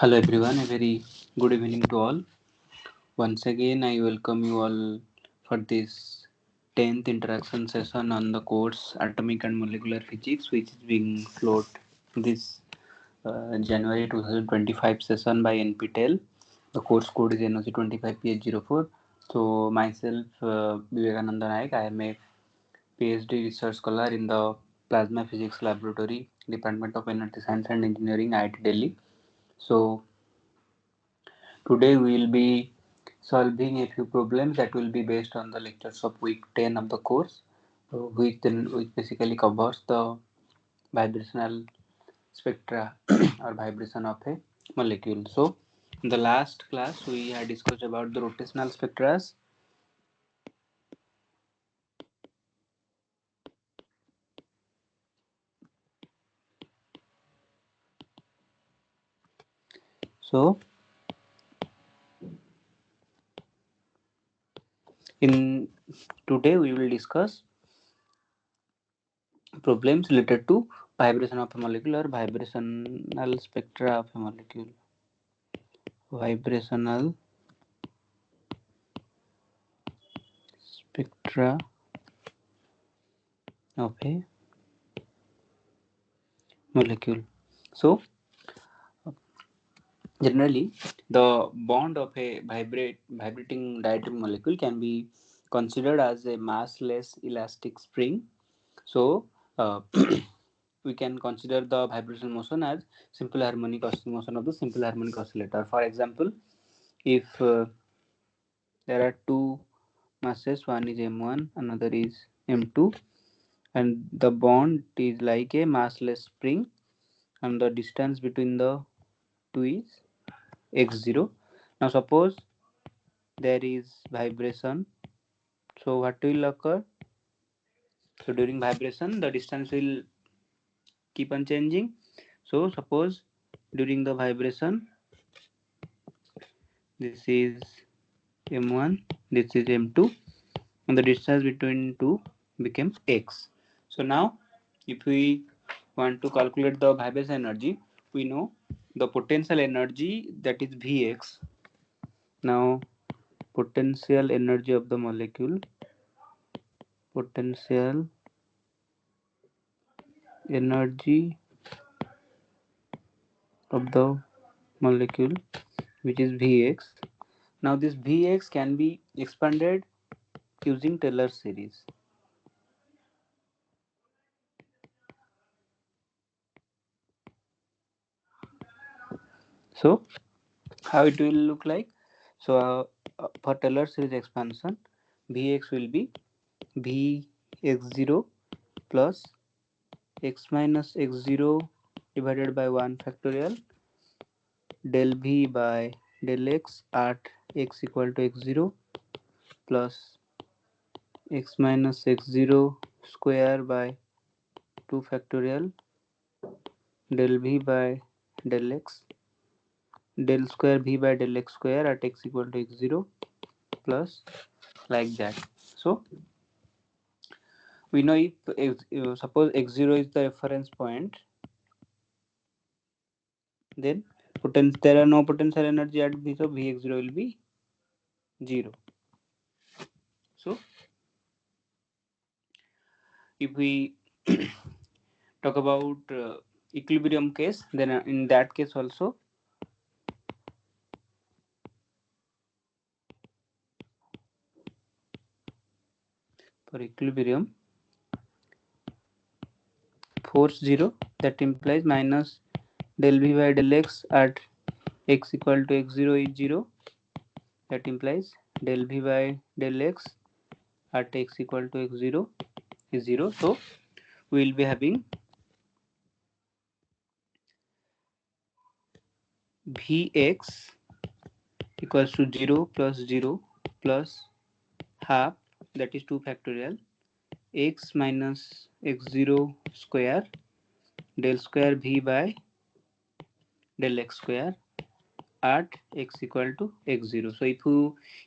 Hello everyone, a very good evening to all. Once again, I welcome you all for this 10th interaction session on the course Atomic and Molecular Physics, which is being flowed this January 2025 session by NPTEL. The course code is NOC25PH04. So, myself, Vivekananda Naik, I am a PhD research scholar in the Plasma Physics Laboratory, Department of Energy Science and Engineering, IIT Delhi. So, today we will be solving a few problems that will be based on the lectures of week 10 of the course, which basically covers the vibrational spectra or vibration of a molecule. So, in the last class we had discussed about the rotational spectra. So, in today we will discuss problems related to vibration of a molecule or vibrational spectra of a molecule. Vibrational spectra of a molecule. So, generally, the bond of a vibrating diatomic molecule can be considered as a massless elastic spring. So, we can consider the vibrational motion as simple harmonic motion of the simple harmonic oscillator. For example, if there are two masses, one is m1, another is m2, and the bond is like a massless spring, and the distance between the two is x0. Now suppose there is vibration, so what will occur? So during vibration the distance will keep on changing. So suppose during the vibration this is m1, this is m2, and the distance between two became x. So now if we want to calculate the vibration energy, we know the potential energy, that is Vx. Now potential energy of the molecule, potential energy of the molecule, which is Vx. Now this Vx can be expanded using Taylor series. So how it will look like? So for Taylor series expansion, Vx will be Vx0 plus x minus x0 divided by 1 factorial del V by del x at x equal to x0 plus x minus x0 square by 2 factorial del V by del x del square V by del x square at x equal to x0 plus like that. So we know if suppose x0 is the reference point, then there are no potential energy at V, so Vx0 will be 0. So if we talk about equilibrium case, then in that case also for equilibrium, force 0, that implies minus del V by del x at x equal to x0 is 0, that implies del V by del x at x equal to x0 is 0. So we will be having Vx equals to 0 plus 0 plus half, that is 2 factorial, x minus x0 square del square V by del x square at x equal to x0. So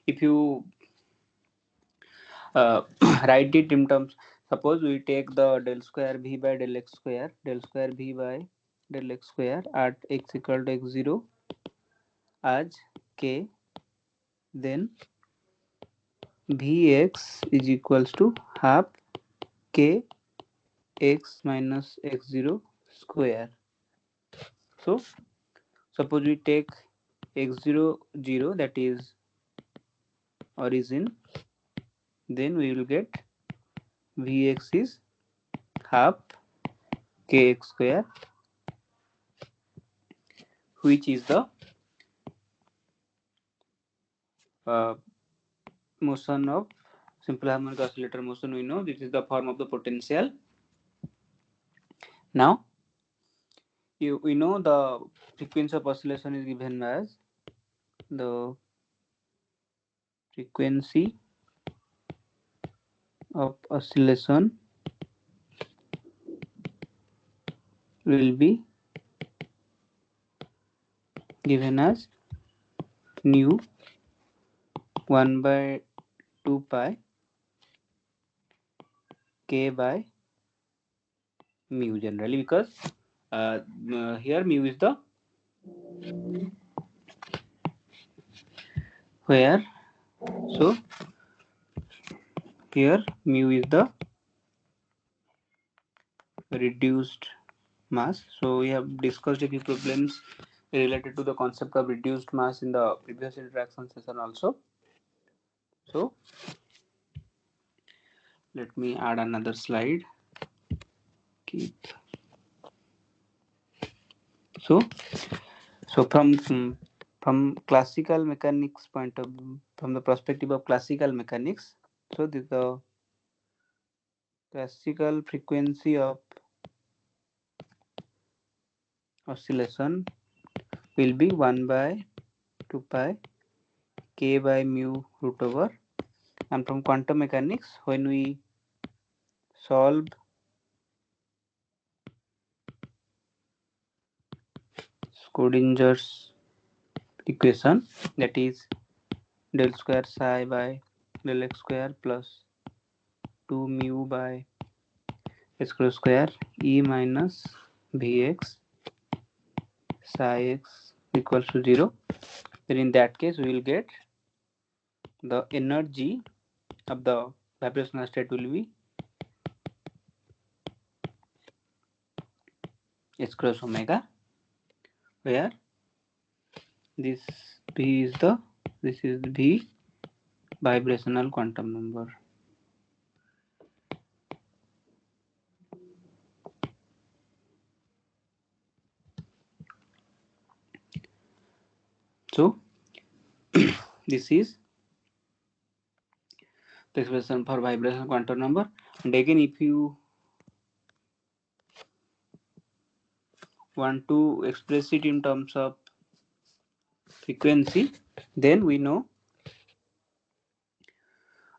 if you write it in terms, suppose we take the del square V by del x square, del square V by del x square at x equal to x0, as k, then Vx is equals to half k x minus x0 square. So suppose we take x0 0, that is origin, then we will get Vx is half kx square, which is the uh, motion of simple harmonic oscillator motion. We know this is the form of the potential. Now we know the frequency of oscillation is given as the frequency of oscillation will be given as nu 1 by 2 pi k by mu generally, because here mu is the where, so here mu is the reduced mass. So we have discussed a few problems related to the concept of reduced mass in the previous interaction session also. So let me add another slide. Keep. So from classical mechanics point of view, from the perspective of classical mechanics, so the classical frequency of oscillation will be 1 by 2 pi k by mu root over. And from quantum mechanics, when we solve Schrodinger's equation, that is del square psi by del x square plus 2 mu by x square e minus vx psi x equals to 0, then in that case we will get the energy of the vibrational state will be h cross omega, where this v is the v vibrational quantum number. So this is the expression for vibrational quantum number. And again, if you want to express it in terms of frequency, then we know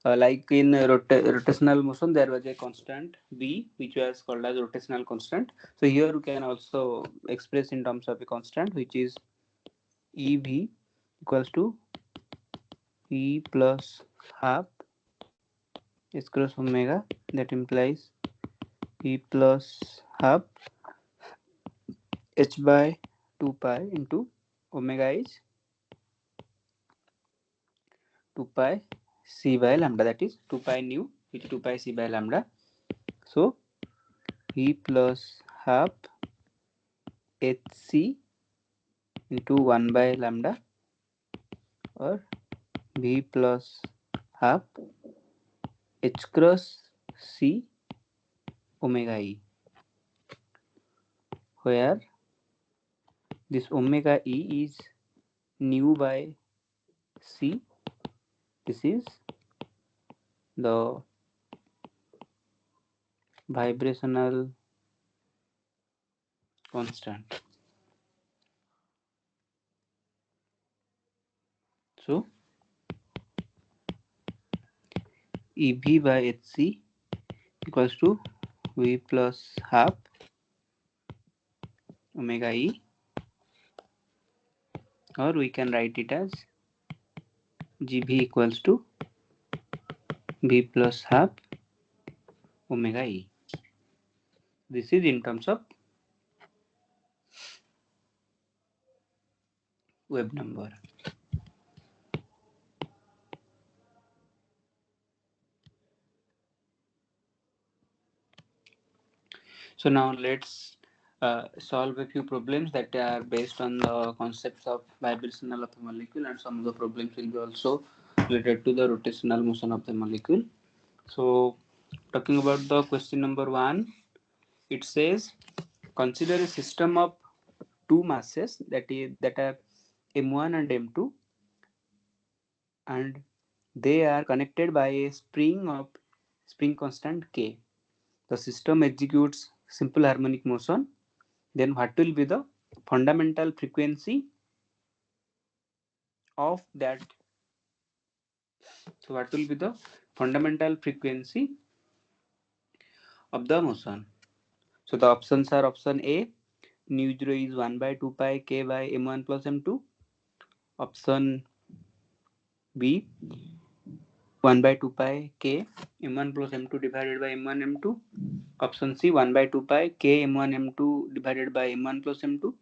like in rotational motion there was a constant v which was called as rotational constant. So here we can also express in terms of a constant which is ev equals to e plus half h cross omega, that implies e plus half h by 2 pi into omega is 2 pi c by lambda, that is 2 pi nu which is 2 pi c by lambda. So e plus half hc into 1 by lambda, or v plus half h cross c omega e, where this omega e is nu by c. This is the vibrational constant. So ev by hc equals to v plus half omega e, or we can write it as gv equals to v plus half omega e. This is in terms of wave number. So now let's solve a few problems that are based on the concepts of vibrational of the molecule, and some of the problems will be also related to the rotational motion of the molecule. So talking about the question number 1, it says consider a system of two masses that are m1 and m2, and they are connected by a spring constant k. The system executes simple harmonic motion. Then what will be the fundamental frequency of that? So what will be the fundamental frequency of the motion? So the options are: option A, nu 0 is 1 by 2 pi k by m1 plus m2. Option B, 1 by 2 pi k m1 plus m2 divided by m1 m2. Option C, 1 by 2 pi k m1 m2 divided by m1 plus m2.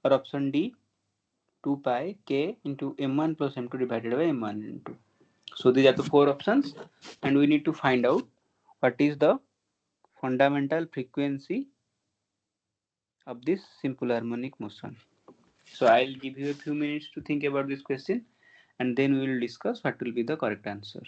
Or option D, 2 pi k into m1 plus m2 divided by m1 m2. So these are the four options, and we need to find out what is the fundamental frequency of this simple harmonic motion. So I'll give you a few minutes to think about this question, and then we will discuss what will be the correct answer.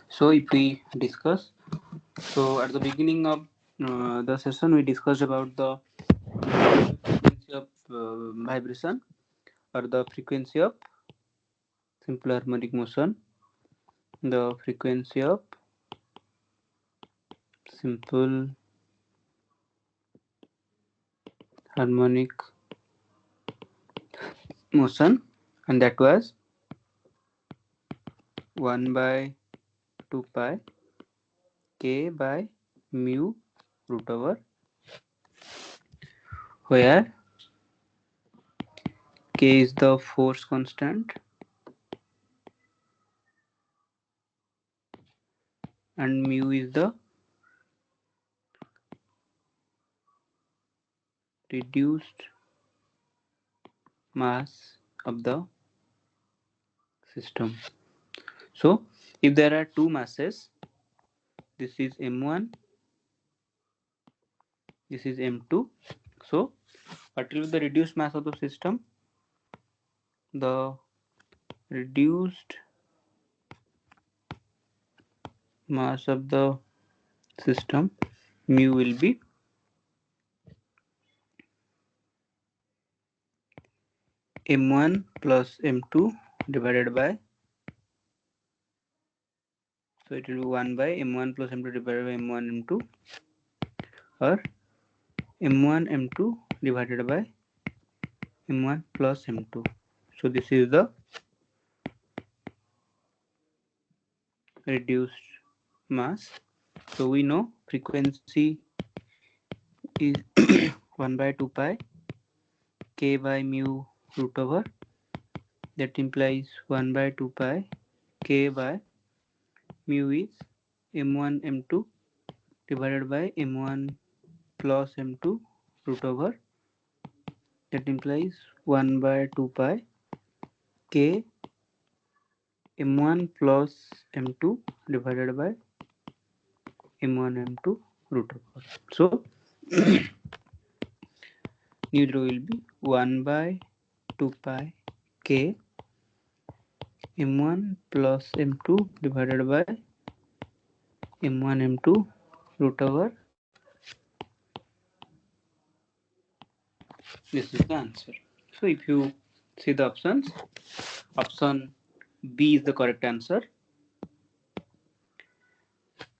So if we discuss, so at the beginning of the session, we discussed about the frequency of vibration, or the frequency of simple harmonic motion, the frequency of simple harmonic motion, and that was 1 by 2 pi k by mu root over, where k is the force constant and mu is the reduced mass of the system. So if there are two masses, this is m1, this is m2. So what will be the reduced mass of the system? The reduced mass of the system mu will be m1 plus m2 divided by, so it will be 1 by m1 plus m2 divided by m1 m2, or m1 m2 divided by m1 plus m2. So this is the reduced mass. So we know frequency is 1 by 2 pi k by mu root over, that implies 1 by 2 pi k by mu is m1 m2 divided by m1 plus m2 root over, that implies 1 by 2 pi k m1 plus m2 divided by m1 m2 root over. So new row will be 1 by 2 pi k m1 plus m2 divided by m1 m2 root over. This is the answer. So if you see the options, option B is the correct answer.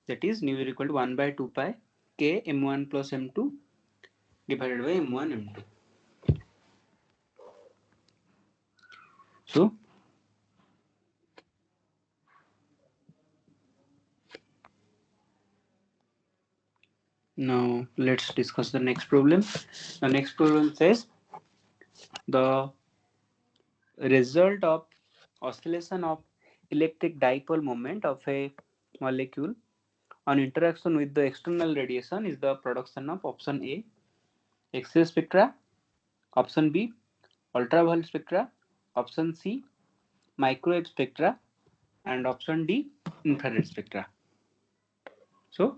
That is nu is equal to 1 by 2 pi k m1 plus m2 divided by m1 m2. So now let's discuss the next problem. The next problem says the result of oscillation of electric dipole moment of a molecule on interaction with the external radiation is the production of option A X-ray spectra, option B ultraviolet spectra, option C microwave spectra, and option D infrared spectra. So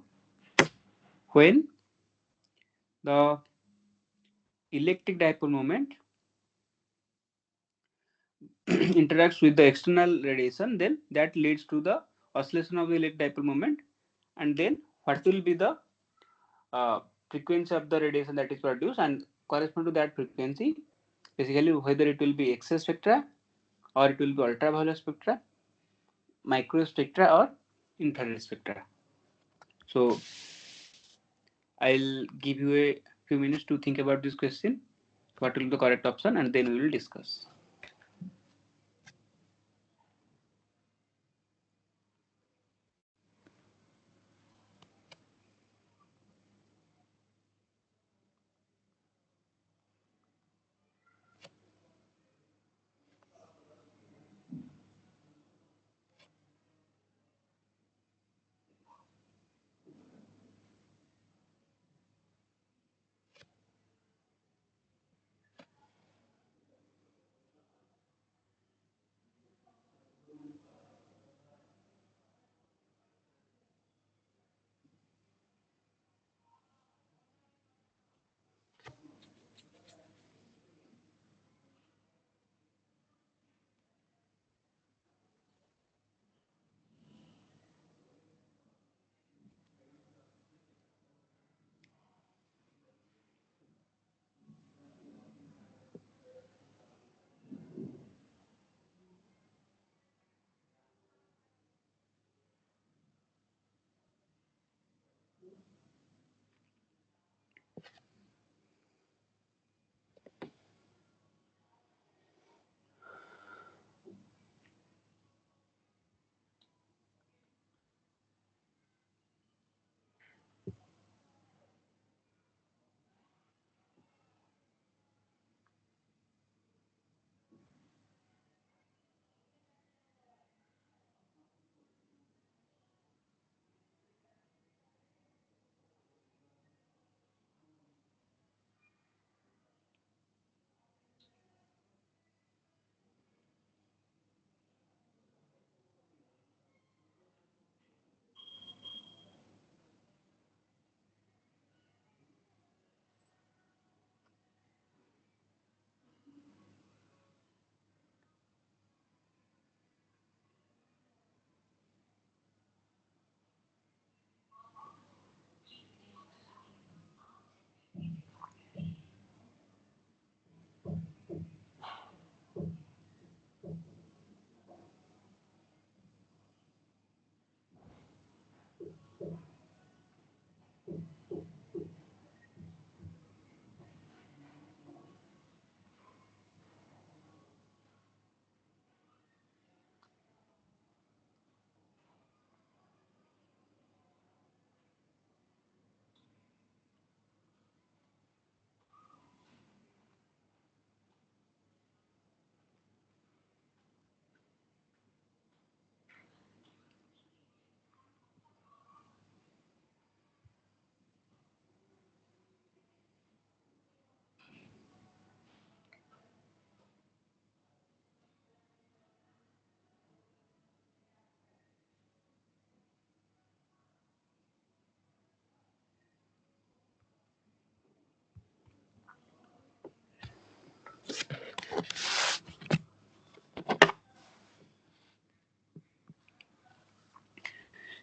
when the electric dipole moment interacts with the external radiation, then that leads to the oscillation of the electric dipole moment, and then what will be the frequency of the radiation that is produced, and correspond to that frequency, basically whether it will be X-ray spectra or it will be ultraviolet spectra, microwave spectra, or infrared spectra. So I'll give you a few minutes to think about this question, what will be the correct option, and then we will discuss.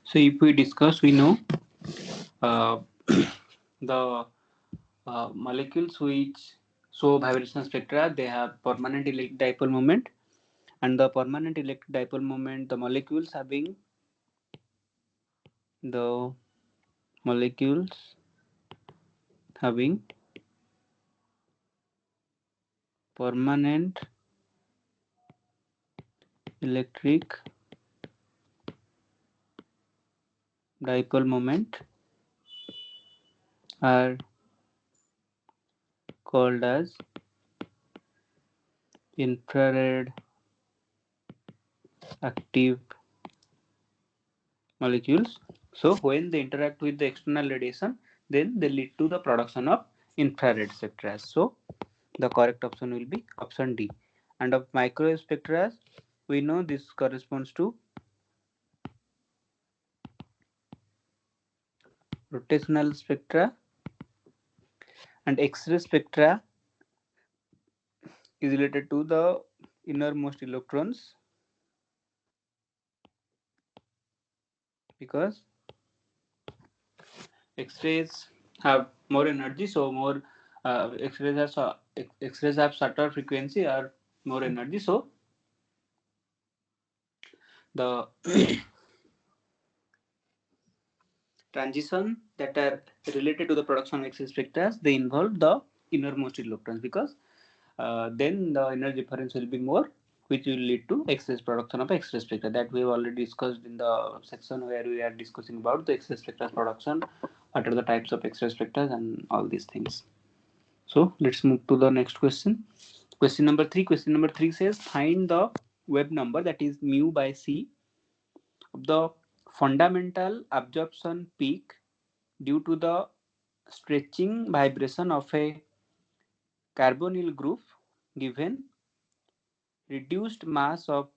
So if we discuss, we know uh, the molecules which show vibrational spectra, they have permanent electric dipole moment, and the permanent electric dipole moment, the molecules having permanent electric dipole moment are called as infrared active molecules. So when they interact with the external radiation, then they lead to the production of infrared spectra. So the correct option will be option D. And of microwave spectra, we know this corresponds to rotational spectra, and X-ray spectra is related to the innermost electrons, because X-rays have more energy, so more X-rays have shorter frequency or more energy. So the transition that are related to the production of X-ray spectra, they involve the innermost electrons, because then the energy difference will be more, which will lead to excess production of X-ray spectra. That we have already discussed in the section where we are discussing about the X-ray spectra production, what are the types of X-ray spectra, and all these things. So let's move to the next question. Question number 3. Question number 3 says find the Webb number, that is mu by C, of the fundamental absorption peak due to the stretching vibration of a carbonyl group given reduced mass of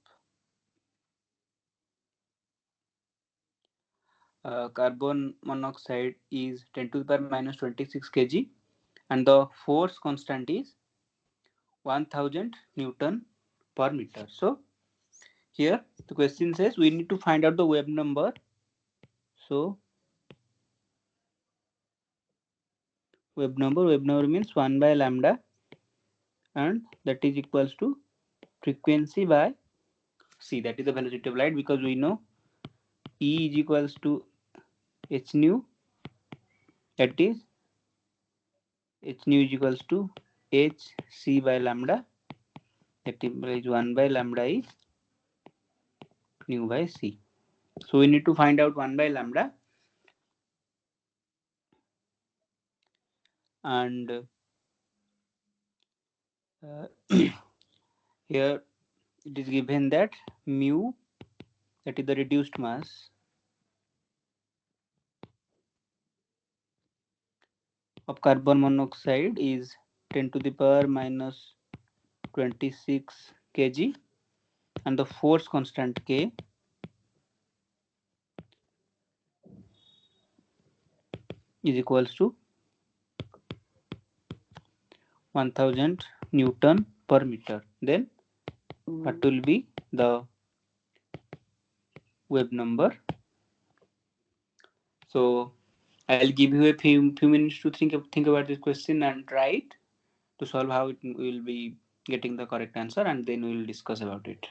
carbon monoxide is 10 to the power minus 26 kg, and the force constant is 1000 Newton per meter. So here the question says we need to find out the Webb number. So Webb number means 1 by lambda, and that is equals to frequency by c, that is the velocity of light, because we know E is equals to h nu, that is h nu is equals to h c by lambda, that implies 1 by lambda is nu by c. So we need to find out 1 by lambda, and here it is given that mu, that is the reduced mass of carbon monoxide, is 10 to the power minus 26 kg, and the force constant K is equals to 1000 Newton per meter. Then what will be the Webb number? So I'll give you a few minutes to think about this question and try it to solve how it will be getting the correct answer, and then we will discuss about it.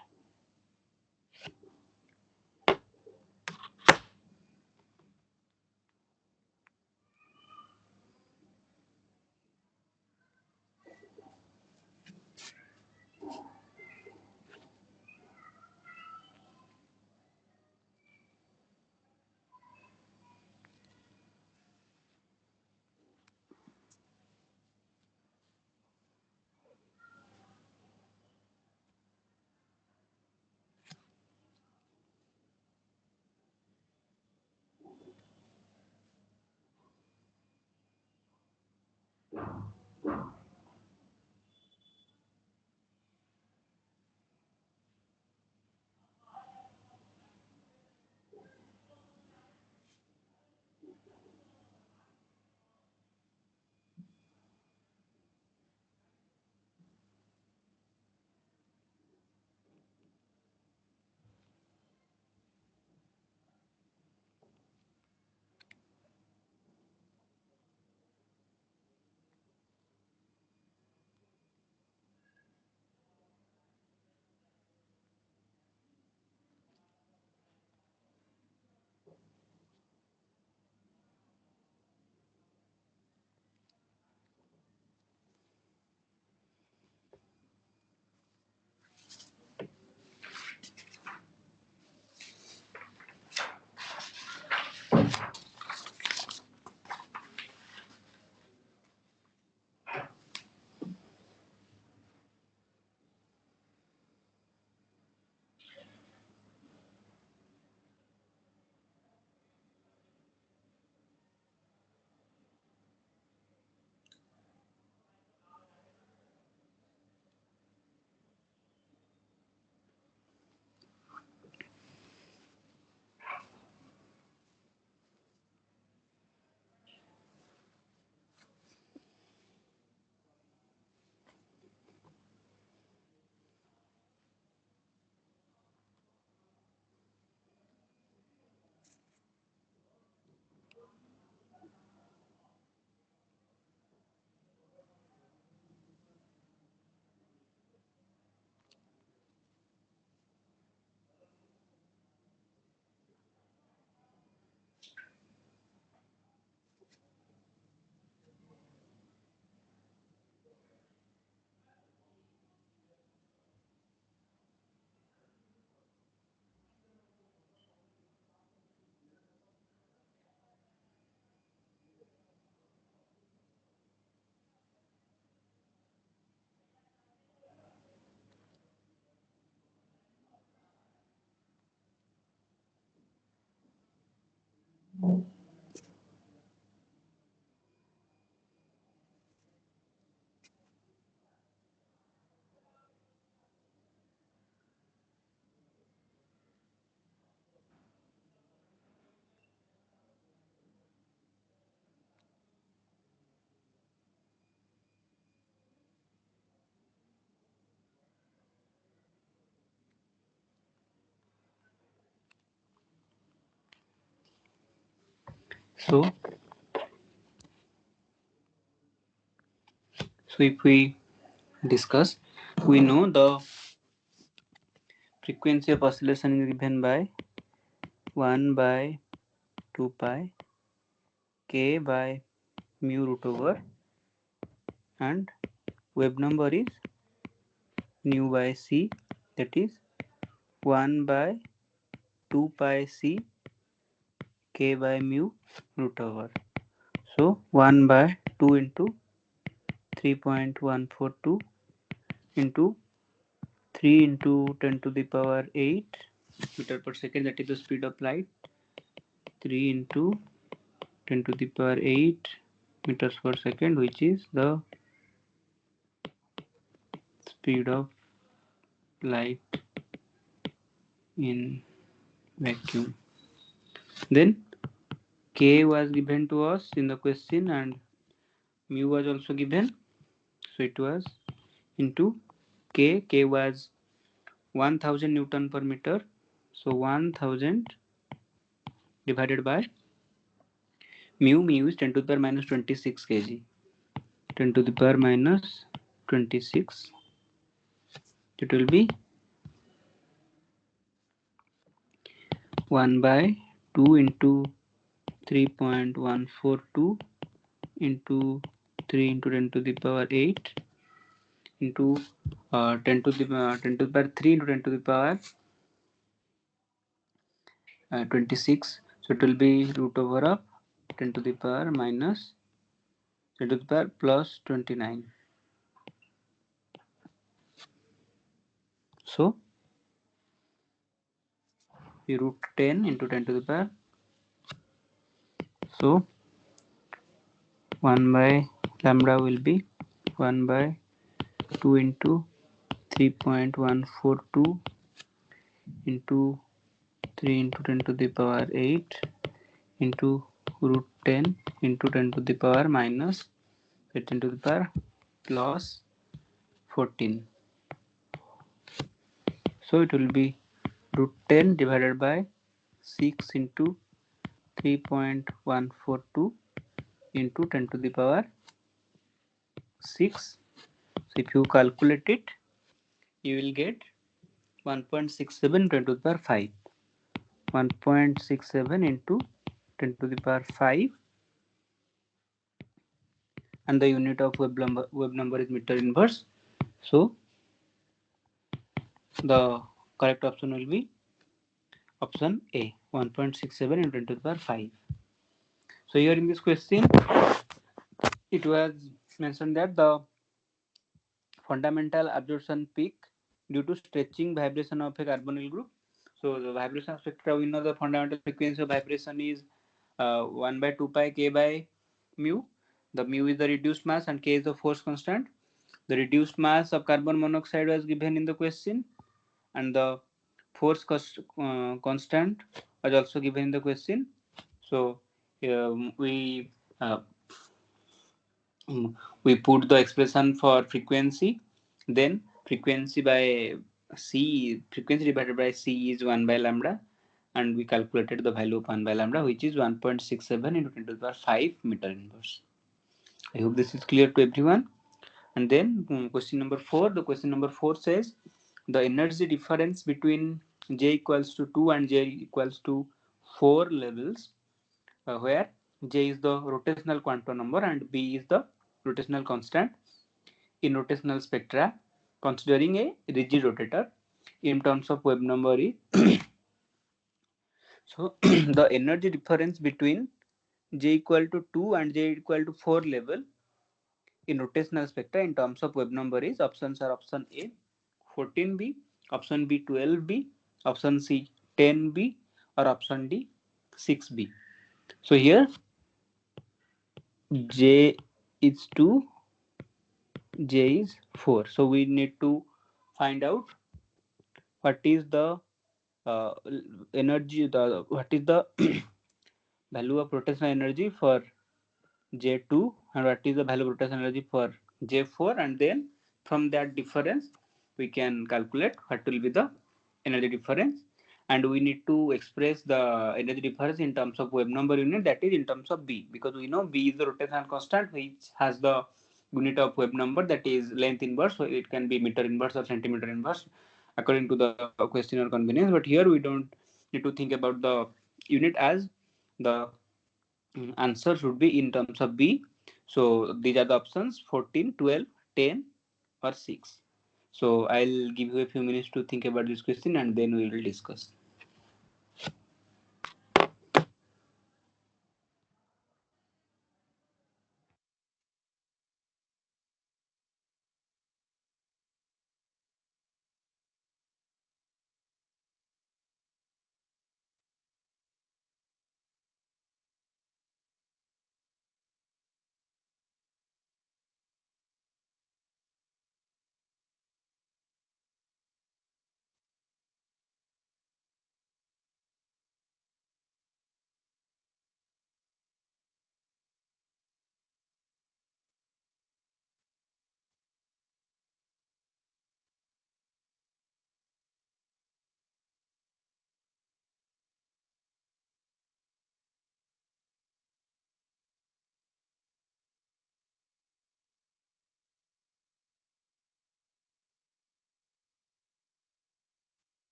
So if we discuss, we know the frequency of oscillation is given by 1 by 2 pi k by mu root over, and wave number is nu by c, that is 1 by 2 pi c k by mu root over. So 1 by 2 into 3.142 into 3 into 10 to the power 8 meter per second, that is the speed of light. 3 into 10 to the power 8 meters per second, which is the speed of light in vacuum. Then k was given to us in the question and mu was also given, so it was into k was 1000 Newton per meter, so 1000 divided by mu is 10 to the power minus 26 kg, 10 to the power minus 26, it will be 1 by 2 into 3.142 into 3 into 10 to the power 8 into 10 to the power 3 into 10 to the power 26, so it will be root over of 10 to the power minus 10 to the power plus 29. So we root 10 into 10 to the power, so 1 by lambda will be 1 by 2 into 3.142 into 3 into 10 to the power 8 into root 10 into 10 to the power minus 10 to the power plus 14. So it will be root 10 divided by 6 into 3.142 into 10 to the power 6. So if you calculate it, you will get 1.67 10 to the power 5. 1.67 into 10 to the power 5, and the unit of wave number is meter inverse. So the correct option will be option A, 1.67 into 10 to the power 5. So here in this question, it was mentioned that the fundamental absorption peak due to stretching vibration of a carbonyl group. So the vibration spectra, we know the fundamental frequency of vibration is 1 by 2 pi k by mu. The mu is the reduced mass and k is the force constant. The reduced mass of carbon monoxide was given in the question, and the force constant was also given in the question. So uh, we put the expression for frequency, then frequency divided by c is 1 by lambda, and we calculated the value of 1 by lambda, which is 1.67 into 10 to the power 5 meter inverse. I hope this is clear to everyone. And then question number 4. The question number 4 says the energy difference between j equals to 2 and j equals to 4 levels, where j is the rotational quantum number and b is the rotational constant in rotational spectra, considering a rigid rotator in terms of wave number is so the energy difference between j equal to 2 and j equal to 4 level in rotational spectra in terms of wave number is, options are option A 14b, option B 12b, option C 10b, or option D 6b. So here J is 2, J is 4. So we need to find out what is the uh, energy, the what is the value of rotational energy for J2 and what is the value of rotational energy for J4, and then from that difference we can calculate what will be the energy difference, and we need to express the energy difference in terms of wave number unit, that is in terms of B, because we know B is the rotational constant which has the unit of wave number, that is length inverse, so it can be meter inverse or centimeter inverse according to the question or convenience. But here we don't need to think about the unit, as the answer should be in terms of B. So these are the options 14, 12, 10 or 6. So I'll give you a few minutes to think about this question and then we will discuss.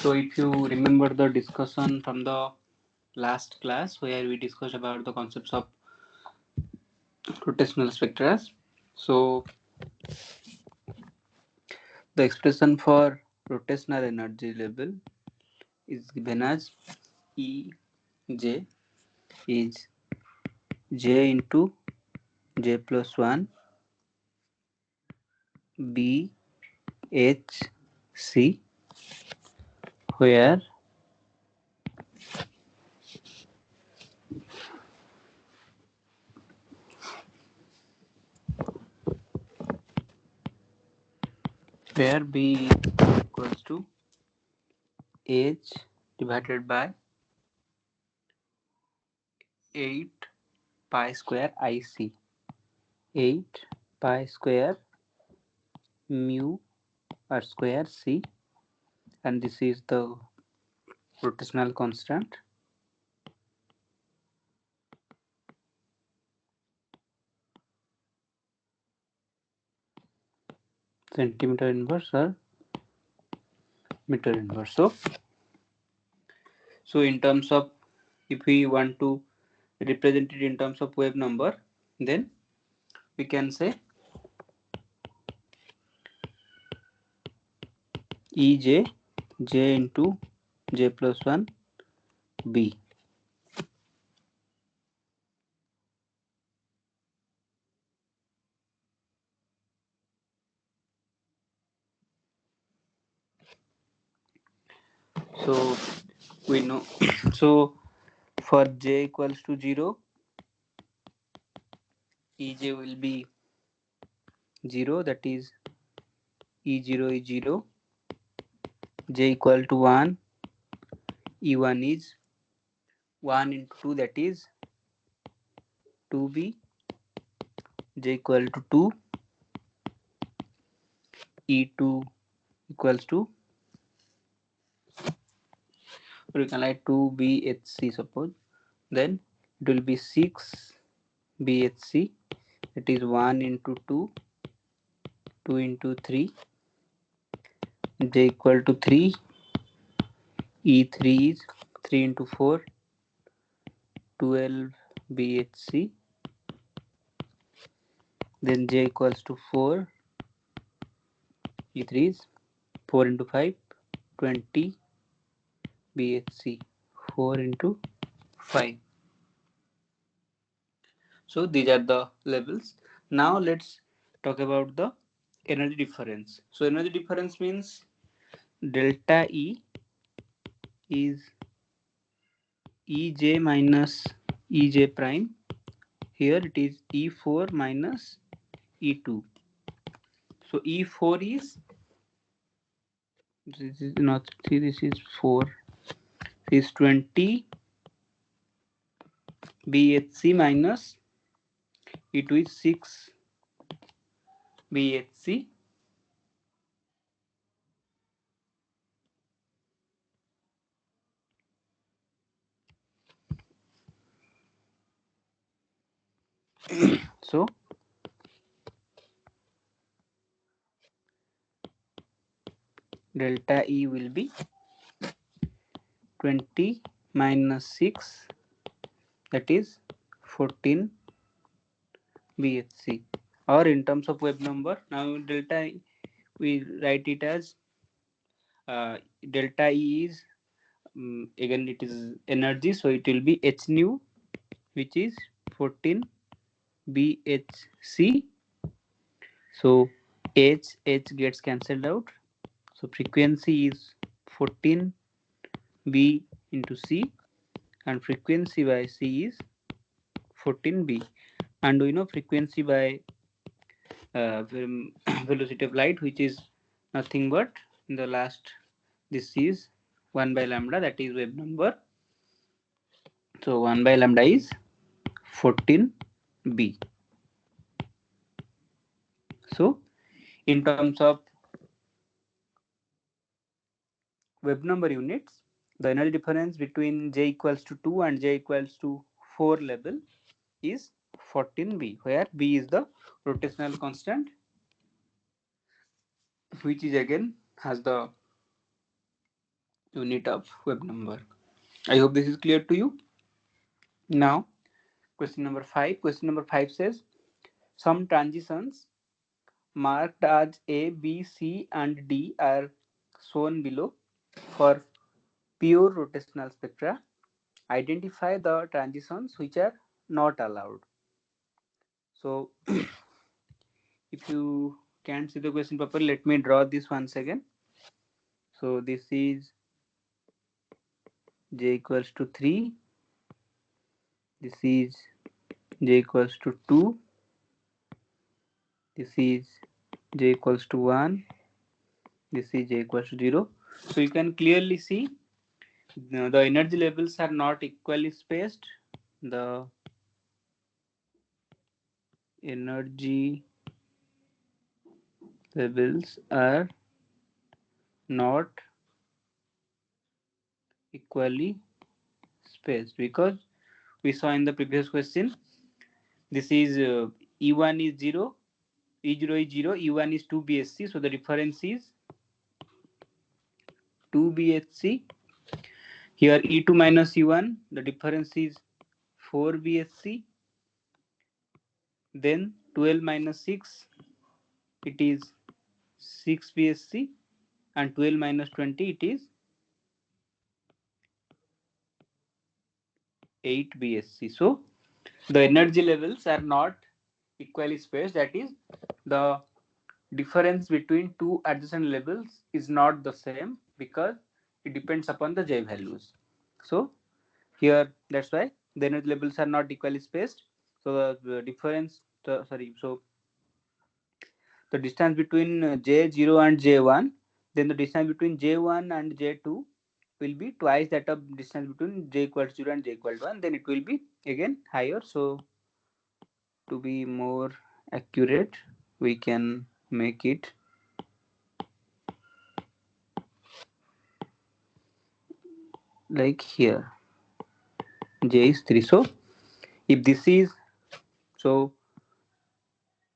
So if you remember the discussion from the last class where we discussed about the concepts of rotational spectra, so the expression for rotational energy level is given as E j is j into j plus 1 b h c, where b equals to h divided by 8 pi square ic, 8 pi square mu or square c, and this is the rotational constant, centimeter inverse or meter inverse. So in terms of, if we want to represent it in terms of wave number, then we can say Ej j into j plus 1 b. So we know so for j equals to 0, Ej will be 0, that is E0 is 0, j equal to 1, E1 is 1 into 2, that is 2b, j equal to 2, E2 equals to, or you can write 2bhc suppose, then it will be 6 bhc, that is 1 into 2, 2 into 3, j equal to 3, E3 is 3 into 4, 12 bhc, then j equals to 4, E3 is 4 into 5, 20 bhc, 4 into 5. So these are the levels. Now let's talk about the energy difference. So energy difference means delta E is Ej minus Ej prime. Here it is E4 minus E2. So E4 is not, see, this is 4, is 20 bhc minus E2 is 6 bhc. So delta E will be 20 minus 6, that is 14 bhc, or in terms of wave number, now delta E, we write it as delta E is again it is energy, so it will be h nu, which is 14 bhc. So h gets cancelled out, so frequency is 14 b into c, and frequency by c is 14b, and we know frequency by velocity of light, which is nothing but in the last, this is 1 by lambda, that is wave number. So 1 by lambda is 14b. So in terms of wave number units, the energy difference between j equals to 2 and j equals to 4 level is 14b, where b is the rotational constant, which is again has the unit of web number. I hope this is clear to you. Now, question number 5. Question number 5 says some transitions marked as A, B, C, and D are shown below for pure rotational spectra. Identify the transitions which are not allowed. So, if you can't see the question properly, let me draw this once again. So, this is j equals to 3, this is j equals to 2, this is j equals to 1, this is j equals to 0. So, you can clearly see the energy levels are not equally spaced. The energy levels are not equally spaced because we saw in the previous question this is E1 is 0, E0 is 0, E1 is 2 BSc, so the difference is 2 BSc. Here E2 minus E1, the difference is 4 BSc. Then 12 minus 6, it is 6 BSc, and 12 minus 20, it is 8 BSc. So the energy levels are not equally spaced. That is, the difference between two adjacent levels is not the same because it depends upon the J values. So here that's why the energy levels are not equally spaced. So the difference, so the distance between J0 and J1, then the distance between J1 and J2 will be twice that of distance between J equals 0 and J equals 1. Then it will be again higher. So to be more accurate, we can make it like here. J is 3. So if this is, so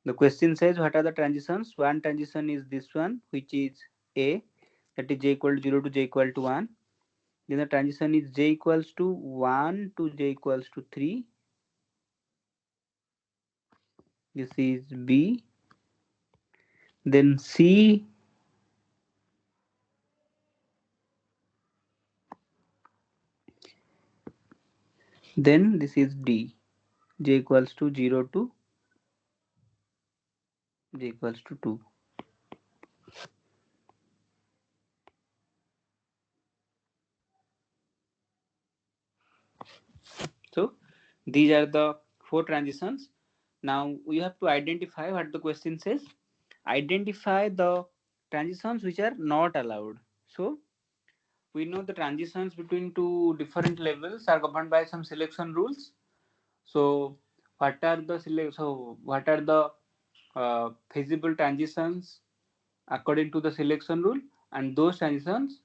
the question says what are the transitions? One transition is this one, which is A, that is J equal to 0 to J equal to 1. Then the transition is J equals to 1 to J equals to 3. This is B. Then C, then this is D. J equals to 0 to J equals to 2. So these are the 4 transitions. Now we have to identify what the question says. Identify the transitions which are not allowed. So we know the transitions between two different levels are governed by some selection rules. So what are the feasible transitions according to the selection rule, and those transitions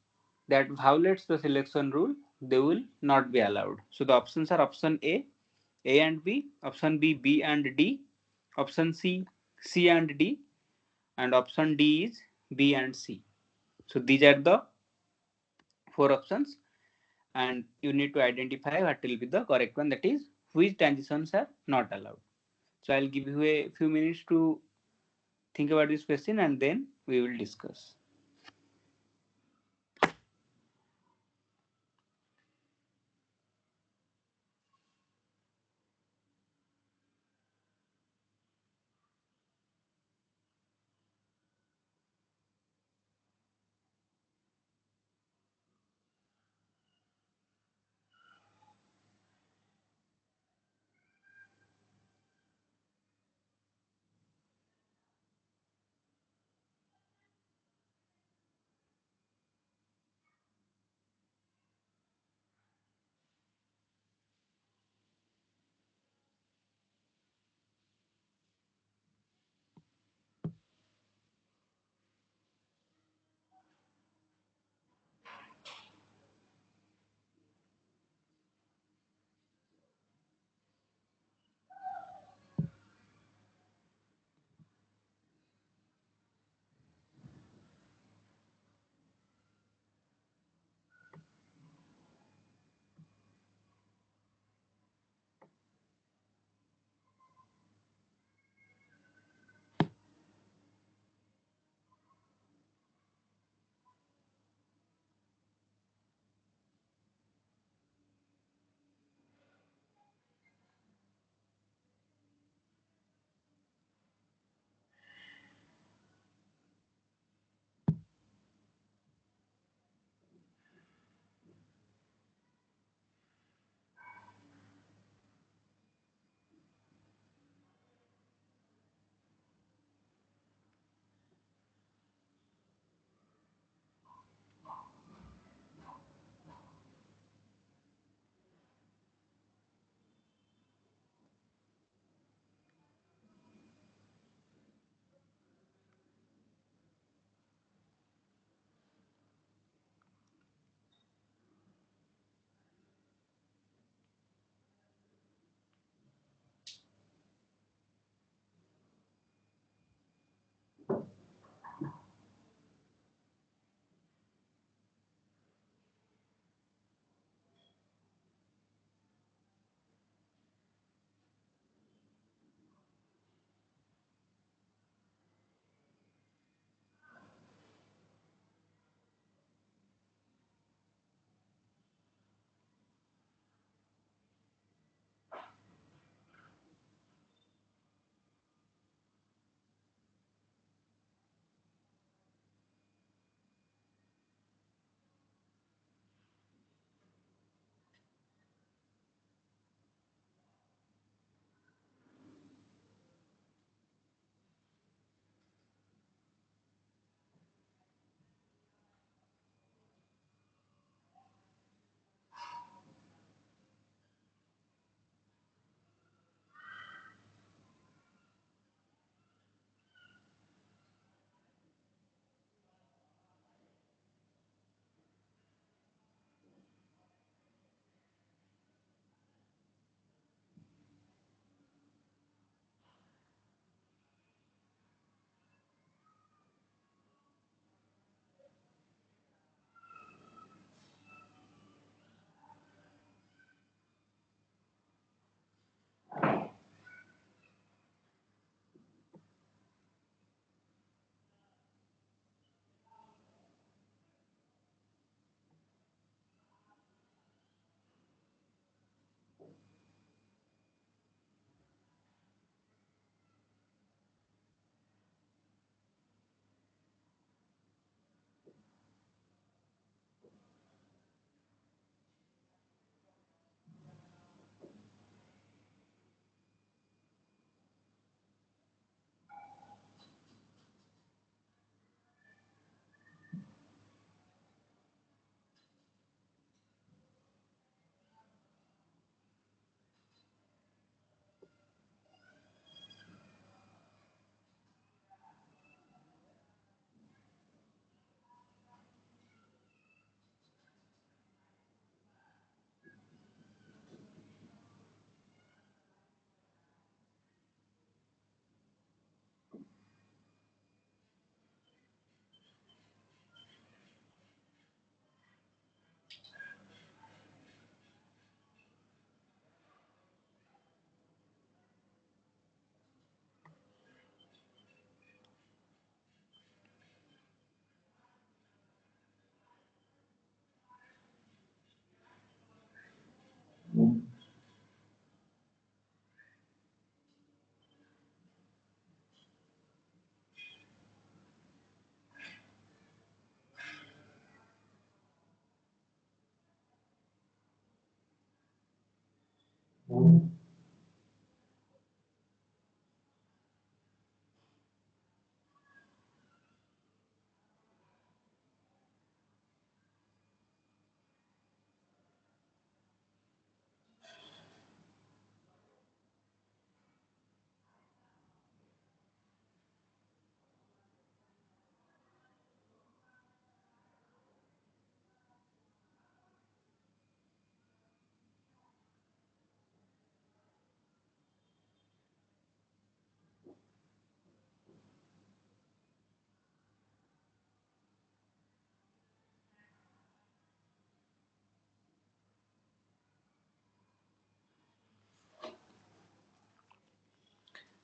that violates the selection rule, they will not be allowed. So the options are option A and B, option B, B and D, option C, C and D, and option D is B and C. So these are the 4 options, and you need to identify what will be the correct one, that is which transitions are not allowed. So I'll give you a few minutes to think about this question and then we will discuss.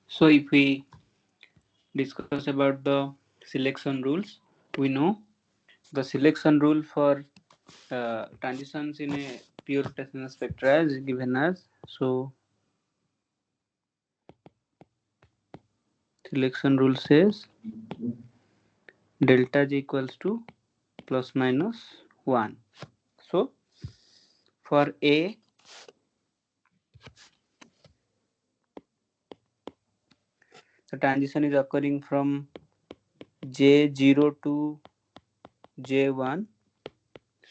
So if we discuss about the selection rules, we know the selection rule for transitions in a pure rotational spectra is given as, so selection rule says delta J equals to plus minus 1. So for A, the transition is occurring from J0 to J1.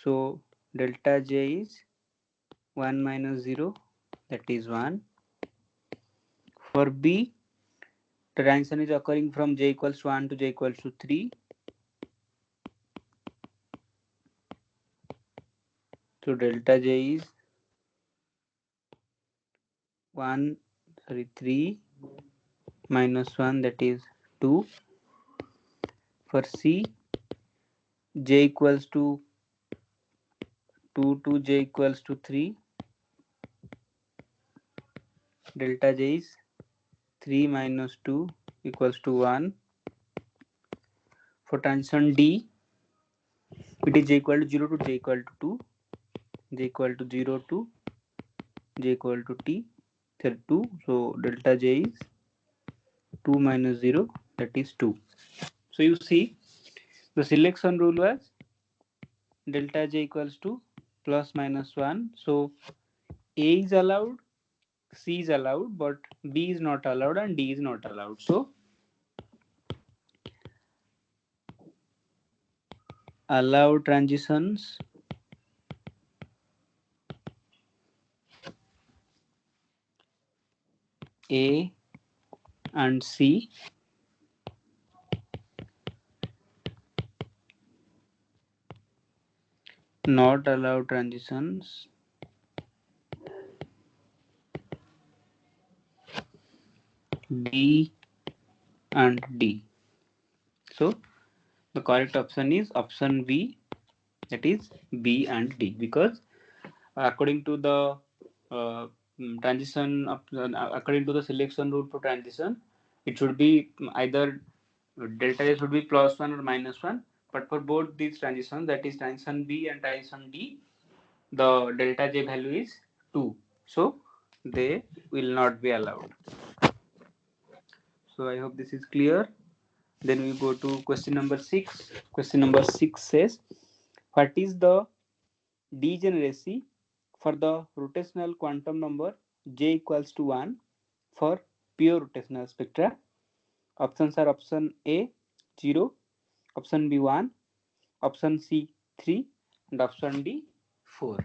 So delta J is 1 minus 0, that is 1. For B, the transition is occurring from J equals to 1 to J equals to 3. So delta J is 3 minus 1, that is 2. For C, J equals to 2 to J equals to 3. Delta J is 3 minus 2 equals to 1. For transition D, it is J equal to 0 to J equal to 2, J equal to 0 to J equal to T, 2. So delta J is 2 minus 0, that is 2. So you see the selection rule was delta J equals to plus minus 1. So A is allowed, C is allowed, but B is not allowed and D is not allowed. So allowed transitions A and C, not allowed transitions B and D. So the correct option is option B, that is B and D, because according to the transition according to the selection rule for transition, it should be either delta J should be plus 1 or minus 1, but for both these transitions, that is transition B and transition D, the delta J value is 2, so they will not be allowed. So I hope this is clear. Then we go to question number 6. Question number 6 says, what is the degeneracy for the rotational quantum number J equals to 1 for pure rotational spectra? Options are option A 0, option B 1, option C 3, and option D 4.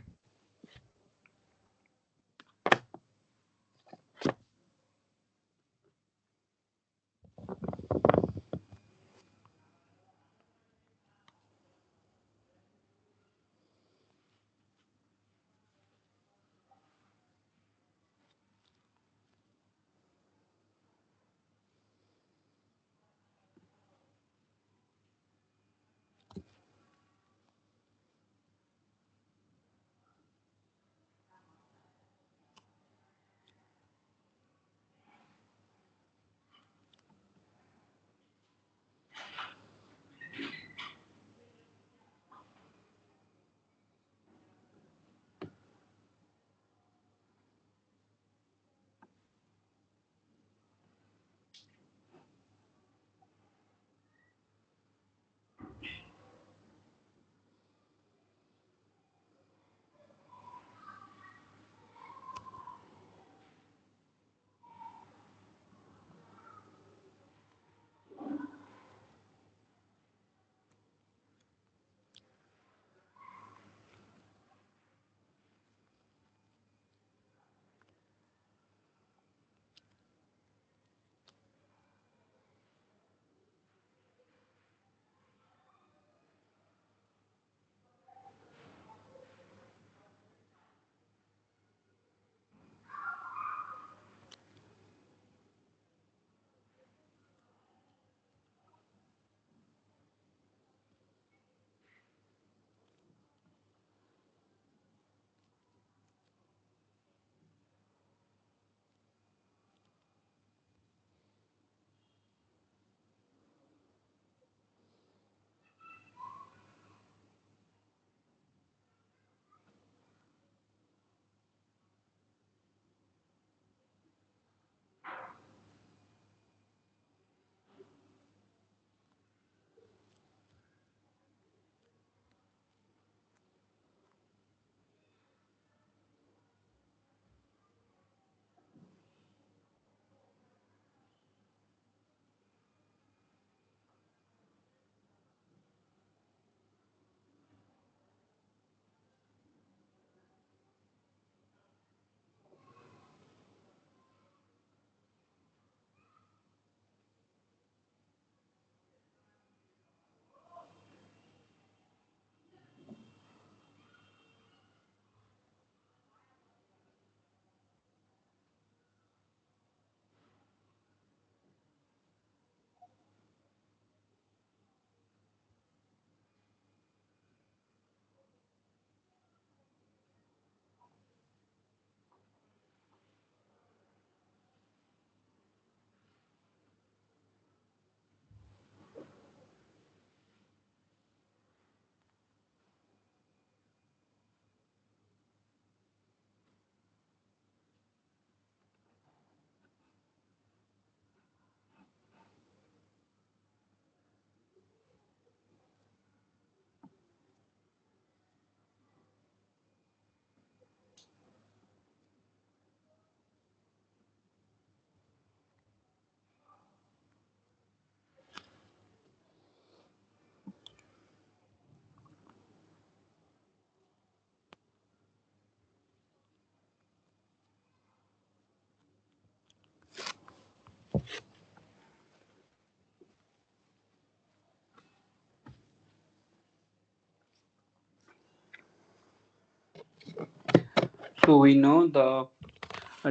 So we know the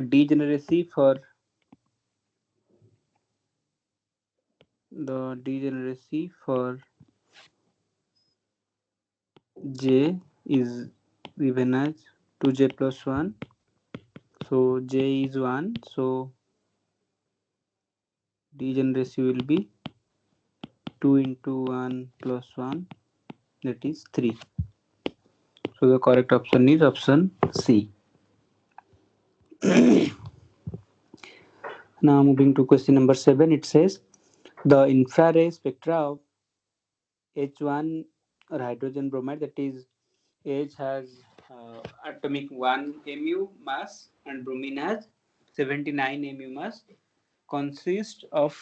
degeneracy for J is given as 2J plus 1. So J is 1. So degeneracy will be 2 into 1 plus 1, that is 3. So the correct option is option C. Now moving to question number 7, it says the infrared spectra of H1 or hydrogen bromide, that is H has atomic 1 mu mass and bromine has 79 mu mass, consist of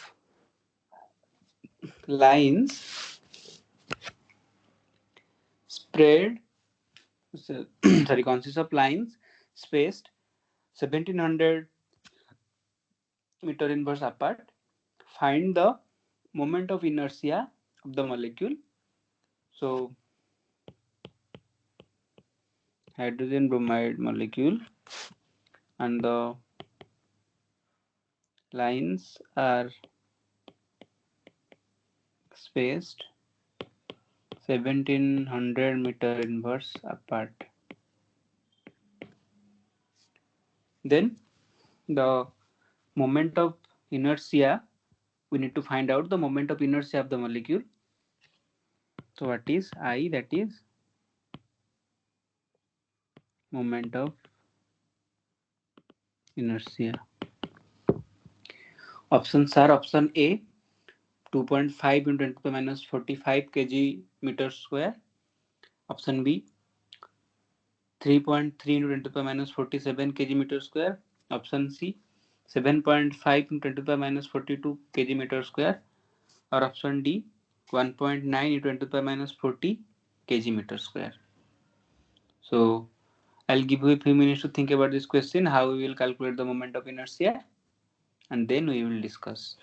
lines spread sorry consists of lines spaced 1700 meter inverse apart. Find the moment of inertia of the molecule. So hydrogen bromide molecule, and the lines are spaced 1700 meter inverse apart. Then the moment of inertia, we need to find out the moment of inertia of the molecule. So what is I? That is moment of inertia. Options are option A 2.5 into 10 to the minus 45 kg meter square. Option B 3.3 into 10 to the minus 47 kg meter square. Option C 7.5 into 10 to the minus 42 kg meter square. Or option D 1.9 into 10 to the minus 40 kg meter square. So I'll give you a few minutes to think about this question, how we will calculate the moment of inertia, and then we will discuss.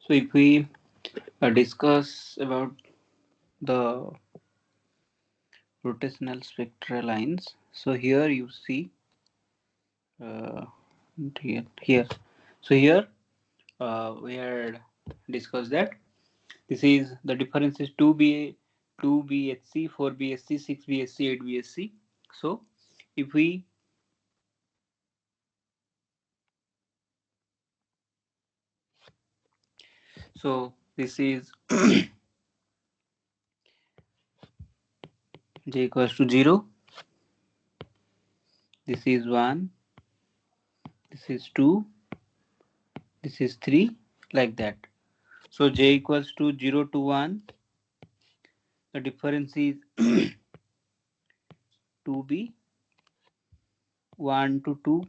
So if we discuss about the rotational spectral lines, so here you see uh, here. So here we had discussed that this is the difference is 2B, 2BHC, 4BHC, 6BHC, 8BHC. So if we this is J equals to 0, this is 1, this is 2, this is 3, like that. So J equals to 0 to 1, the difference is 2B, 1 to 2,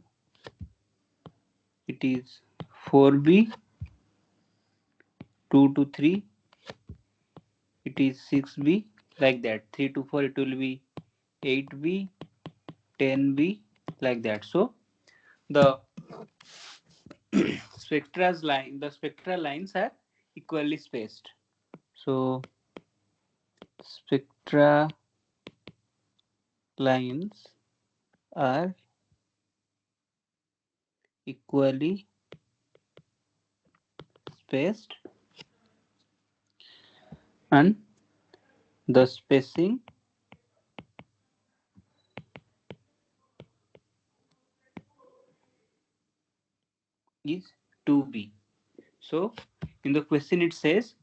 it is 4B, 2 to 3, it is 6b, like that. 3 to 4 it will be 8b, 10b, like that. So the the spectral lines are equally spaced. So spectra lines are equally spaced, and the spacing is 2b. So in the question it says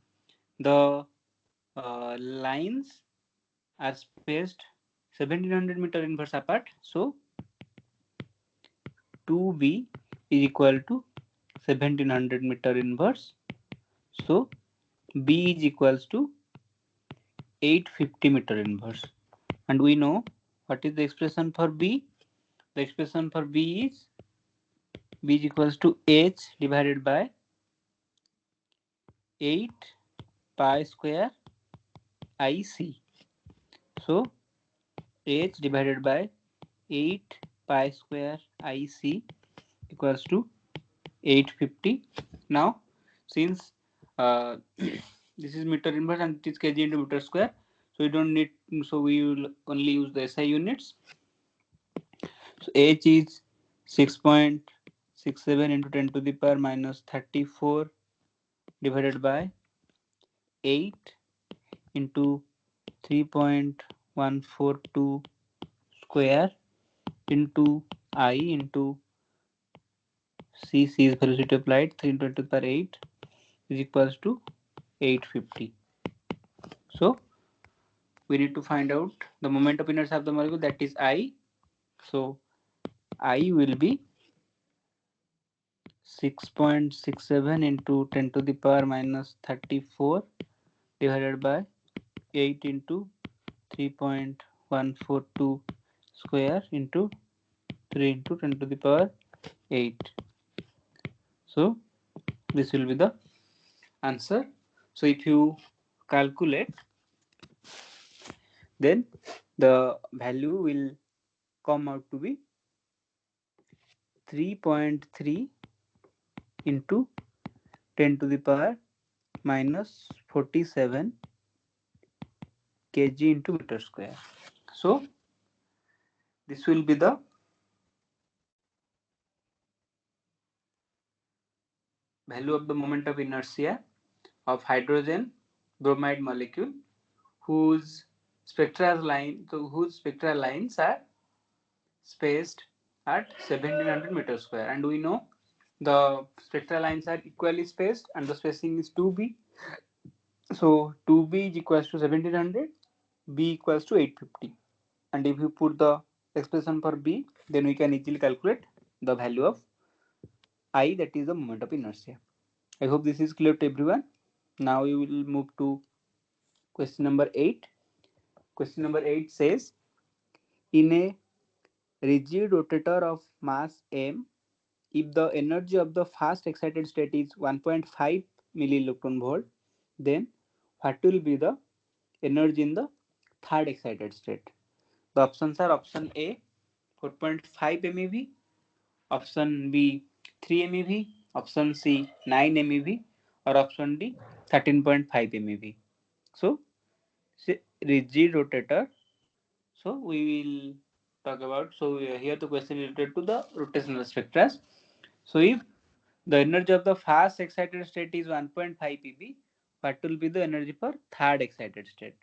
the lines are spaced 1700 meter inverse apart. So 2b is equal to 1700 meter inverse. So b is equals to 850 meter inverse. And we know what is the expression for b. The expression for b is equals to h divided by 8 pi square IC. So h divided by 8 pi square IC equals to 850. Now since this is meter inverse and it is kg into meter square, so we don't need, so we will only use the SI units. So h is 6.67 into 10 to the power minus 34 divided by 8 into 3.142 square into I into C is velocity of light, 3 into 10 to the power 8 is equals to 850. So we need to find out the moment of inertia of the molecule, that is I. So I will be 6.67 into 10 to the power minus 34 divided by 8 into 3.142 square into 3 into 10 to the power 8. So this will be the answer. So if you calculate, then the value will come out to be 3.3 into 10 to the power minus 47 kg into meter square. So this will be the value of the moment of inertia of hydrogen bromide molecule whose spectral lines are spaced at 1700 meters square, and we know the spectral lines are equally spaced and the spacing is 2b. So 2b is equals to 1700, b equals to 850, and if you put the expression for b, then we can easily calculate the value of I, that is the moment of inertia. I hope this is clear to everyone. Now we will move to question number 8. Question number 8 says, in a rigid rotator of mass m, if the energy of the first excited state is 1.5 millielectron volt, then what will be the energy in the third excited state? The options are option A 4.5 MeV, option B 3 MeV, option C 9 MeV, or option D 13.5 MeV. So rigid rotator. So we will talk about, so here the question related to the rotational spectra. So if the energy of the first excited state is 1.5 eV, what will be the energy for third excited state?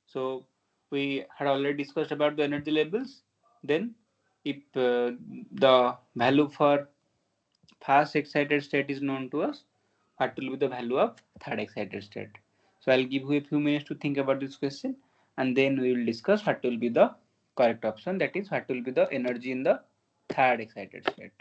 So we had already discussed about the energy levels. Then if the value for first excited state is known to us, what will be the value of third excited state? So I'll give you a few minutes to think about this question, and then we will discuss what will be the correct option, that is what will be the energy in the third excited state.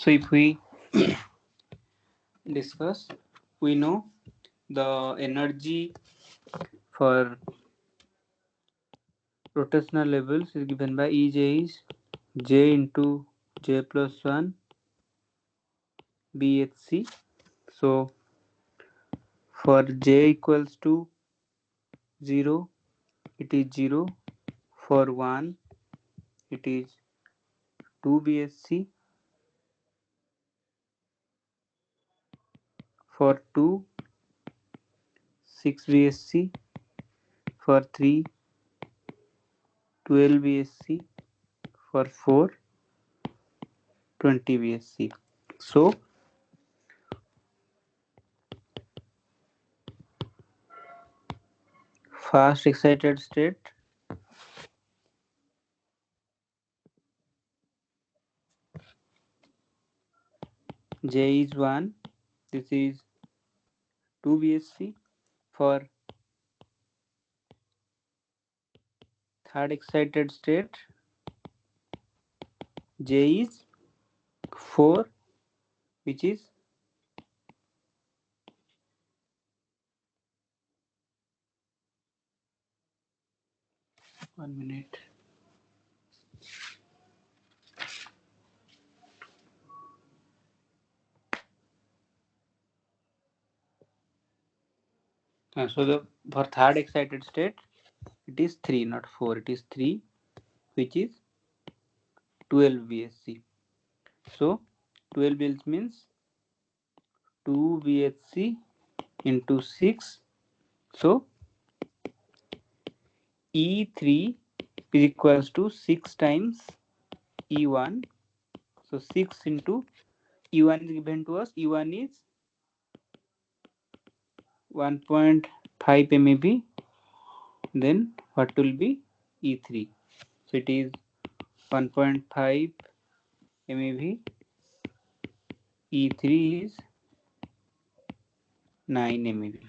So if we discuss, we know the energy for rotational levels is given by Ej is J into J plus 1 BHC. So for J equals to 0, it is 0. For 1, it is 2 BHC. For 2, 6 BHC. For 3, 12 BHC. For 4, 20 BHC. So fast excited state J is 1, this is 2 BHC. For third excited state J is 4, which is 1 minute. So the for third excited state it is 3, not 4, it is 3, which is 12 BHC. So 12 BHC means 2 BHC into 6. So E3 is equals to 6 times E1. So 6 into E1 is given to us. E1 is 1.5 MeV. Then what will be E3? So it is 1.5 MeV. E3 is 9 MeV.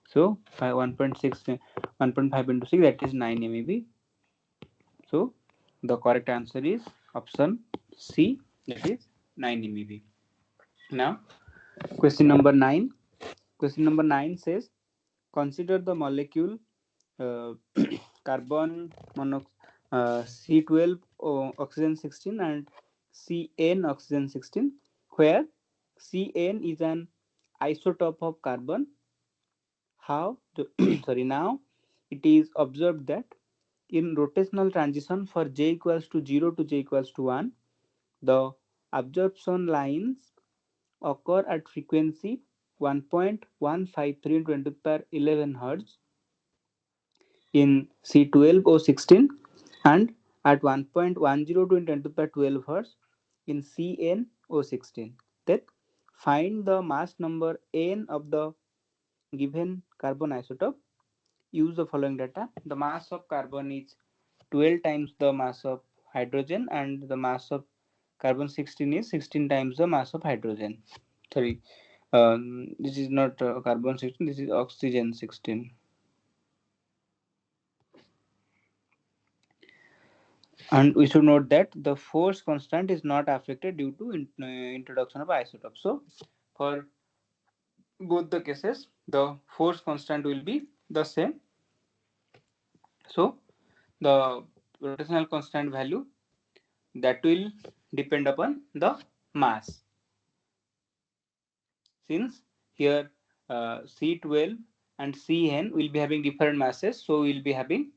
So 1.6, 1.5 into 6, that is 9 MeV. So the correct answer is option C, that is 9 MeV. Now question number 9. Question number 9 says consider the molecule uh, carbon C12 oxygen 16 and CN oxygen 16, where CN is an isotope of carbon. How sorry, now it is observed that in rotational transition for J equals to 0 to J equals to 1, the absorption lines occur at frequency 1.153 into 10 per 11 Hz in C12O16 and at 1.102 into 10 to the power 12 Hz in CnO16. Then find the mass number n of the given carbon isotope. Use the following data. The mass of carbon is 12 times the mass of hydrogen and the mass of carbon 16 is 16 times the mass of hydrogen. Sorry, this is not carbon 16, this is oxygen 16. And we should note that the force constant is not affected due to introduction of isotopes. So for both the cases, the force constant will be the same. So the rotational constant value, that will depend upon the mass. Since here C12 and Cn will be having different masses, so we will be having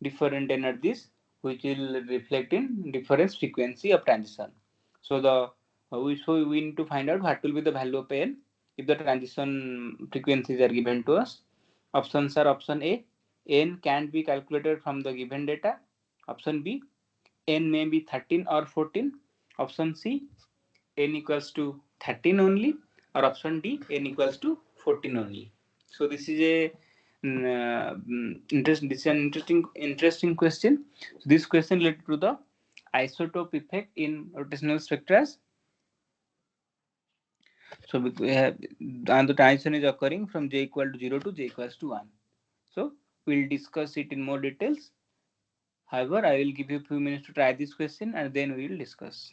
different energies which will reflect in different frequency of transition. So we need to find out what will be the value of n if the transition frequencies are given to us. Options are option A, n can be calculated from the given data. Option B, n may be 13 or 14. Option C, n equals to 13 only, or option D, n equals to 14 only. So this is a this is an interesting question. So this question related to the isotope effect in rotational spectra. So we have, and the transition is occurring from J equal to 0 to J equals to 1. So we'll discuss it in more details. However, I will give you a few minutes to try this question and then we will discuss.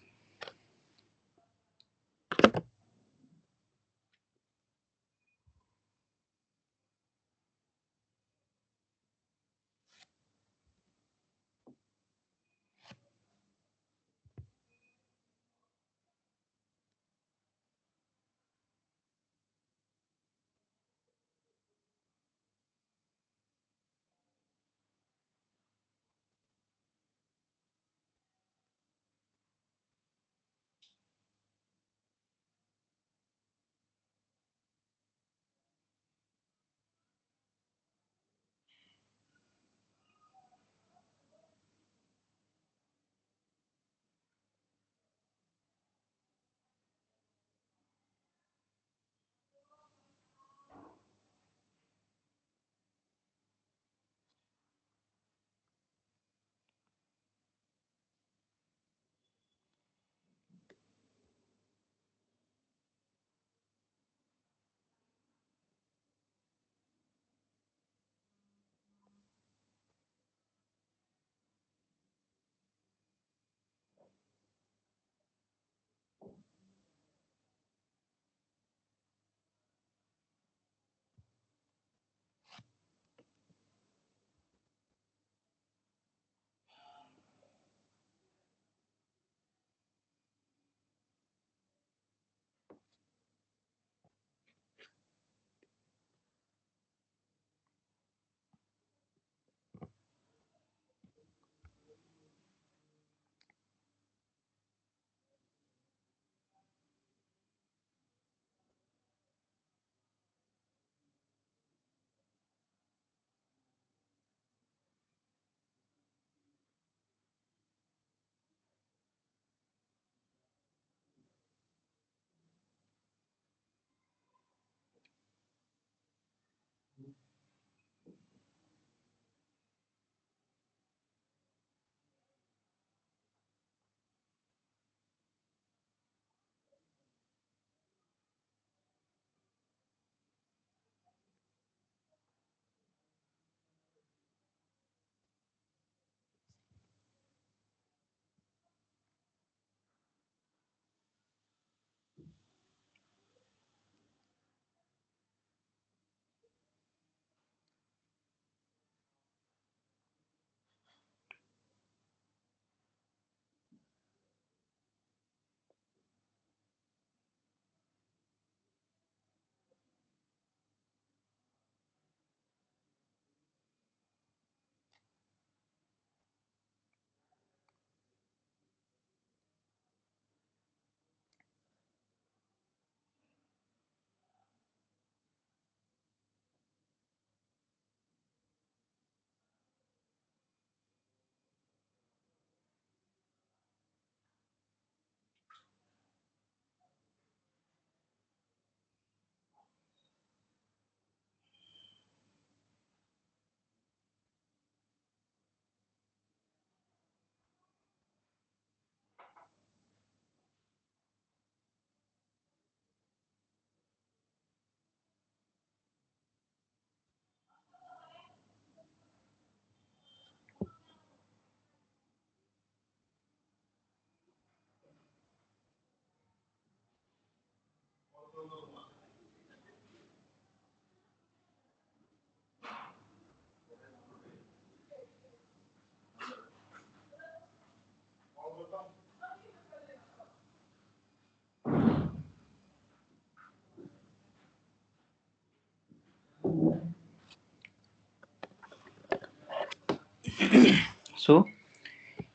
So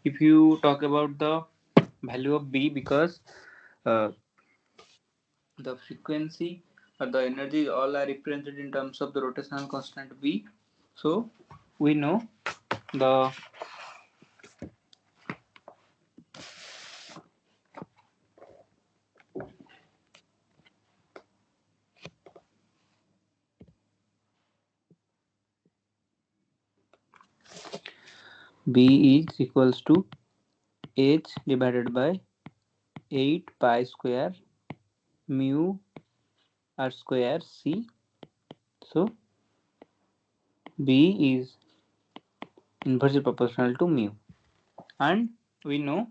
if you talk about the value of B, because uh, the frequency or the energy all are represented in terms of the rotational constant B, so we know the B is equals to H divided by 8 pi square mu r square C. So B is inversely proportional to mu, and we know,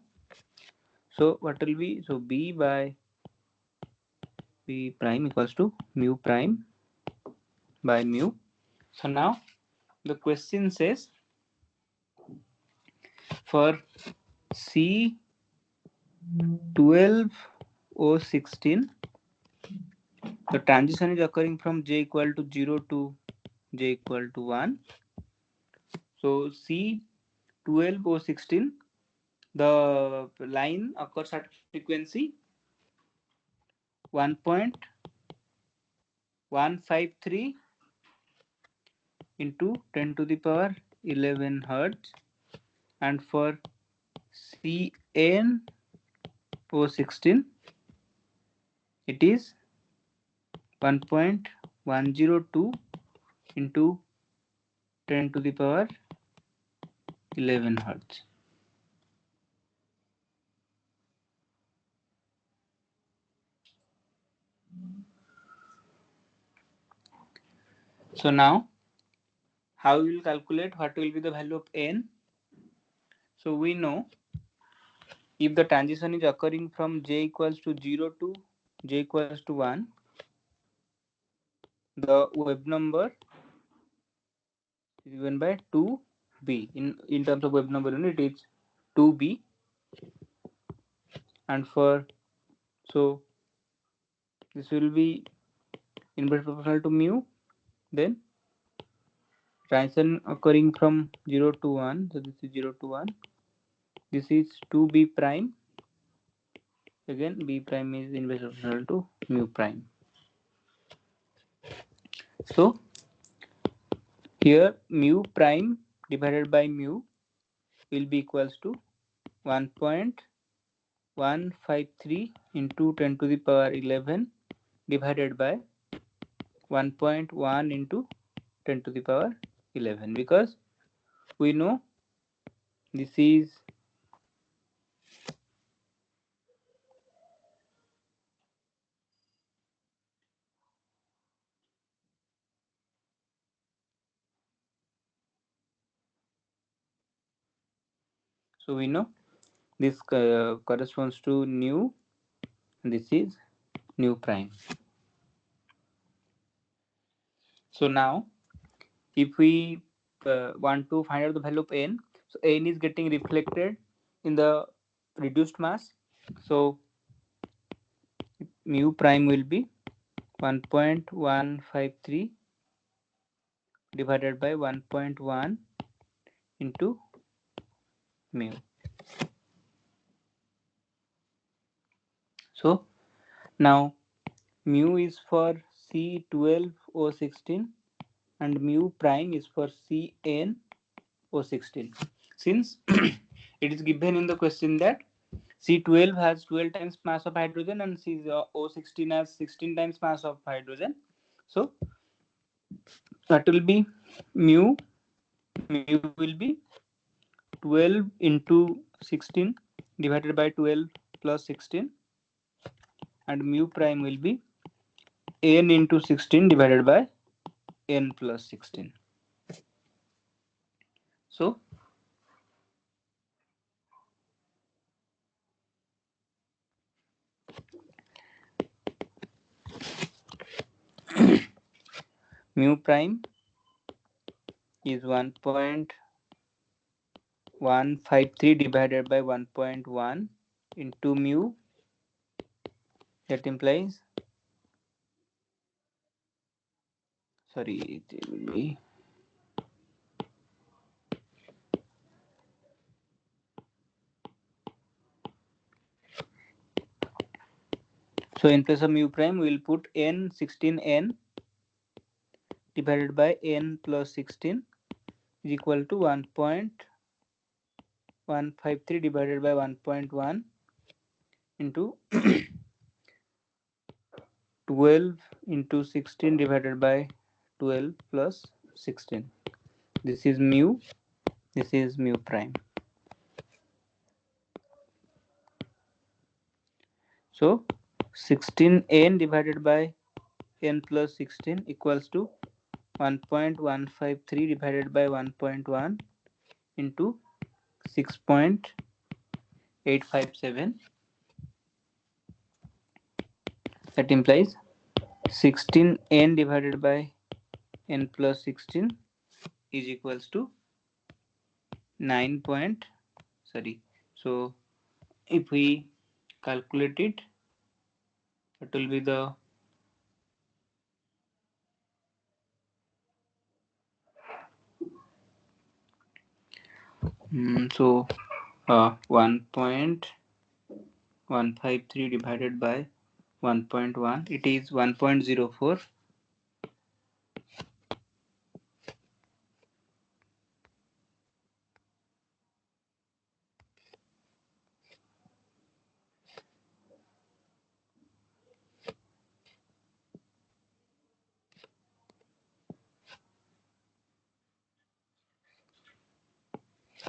so what will be, so B by B prime equals to mu prime by mu. So now the question says for C 12O16, the transition is occurring from j equal to 0 to j equal to 1. So C 12O16, the line occurs at frequency 1.153 into 10 to the power 11 hertz, and for CN016 it is 1.102 into 10 to the power 11 hertz. So now how we will calculate what will be the value of N? So we know if the transition is occurring from j equals to 0 to j equals to 1, the wave number is given by 2b. In terms of wave number unit, it is 2b, and for, so this will be inversely proportional to mu. Then transition occurring from 0 to 1, so this is 0 to 1, this is 2b prime, again b prime is inversely proportional to mu prime. So here mu prime divided by mu will be equals to 1.153 into 10 to the power 11 divided by 1.1 into 10 to the power 11, because we know this is so we know this corresponds to nu, and this is nu prime. So now if we want to find out the value of N, so N is getting reflected in the reduced mass, so mu prime will be 1.153 divided by 1.1 into mu. So now mu is for C12O16 and mu prime is for CN016. Since it is given in the question that C12 has 12 times mass of hydrogen and CO16 has 16 times mass of hydrogen, so that will be mu will be 12 into 16 divided by 12 plus 16, and mu prime will be n into 16 divided by n plus 16. So mu prime is 1.153 divided by 1.1 into mu, that implies, sorry, it will be So in place of mu prime, we will put n 16n divided by n plus 16 is equal to 1.153 divided by 1.1 into 12 into 16 divided by 12 plus 16. This is mu, this is mu prime. So 16n divided by n plus 16 equals to 1.153 divided by 1.1 into 6.857. That implies 16n divided by n plus 16 is equals to 9 point, sorry, so if we calculate it, it will be the so 1.153 divided by 1.1, it is 1.04.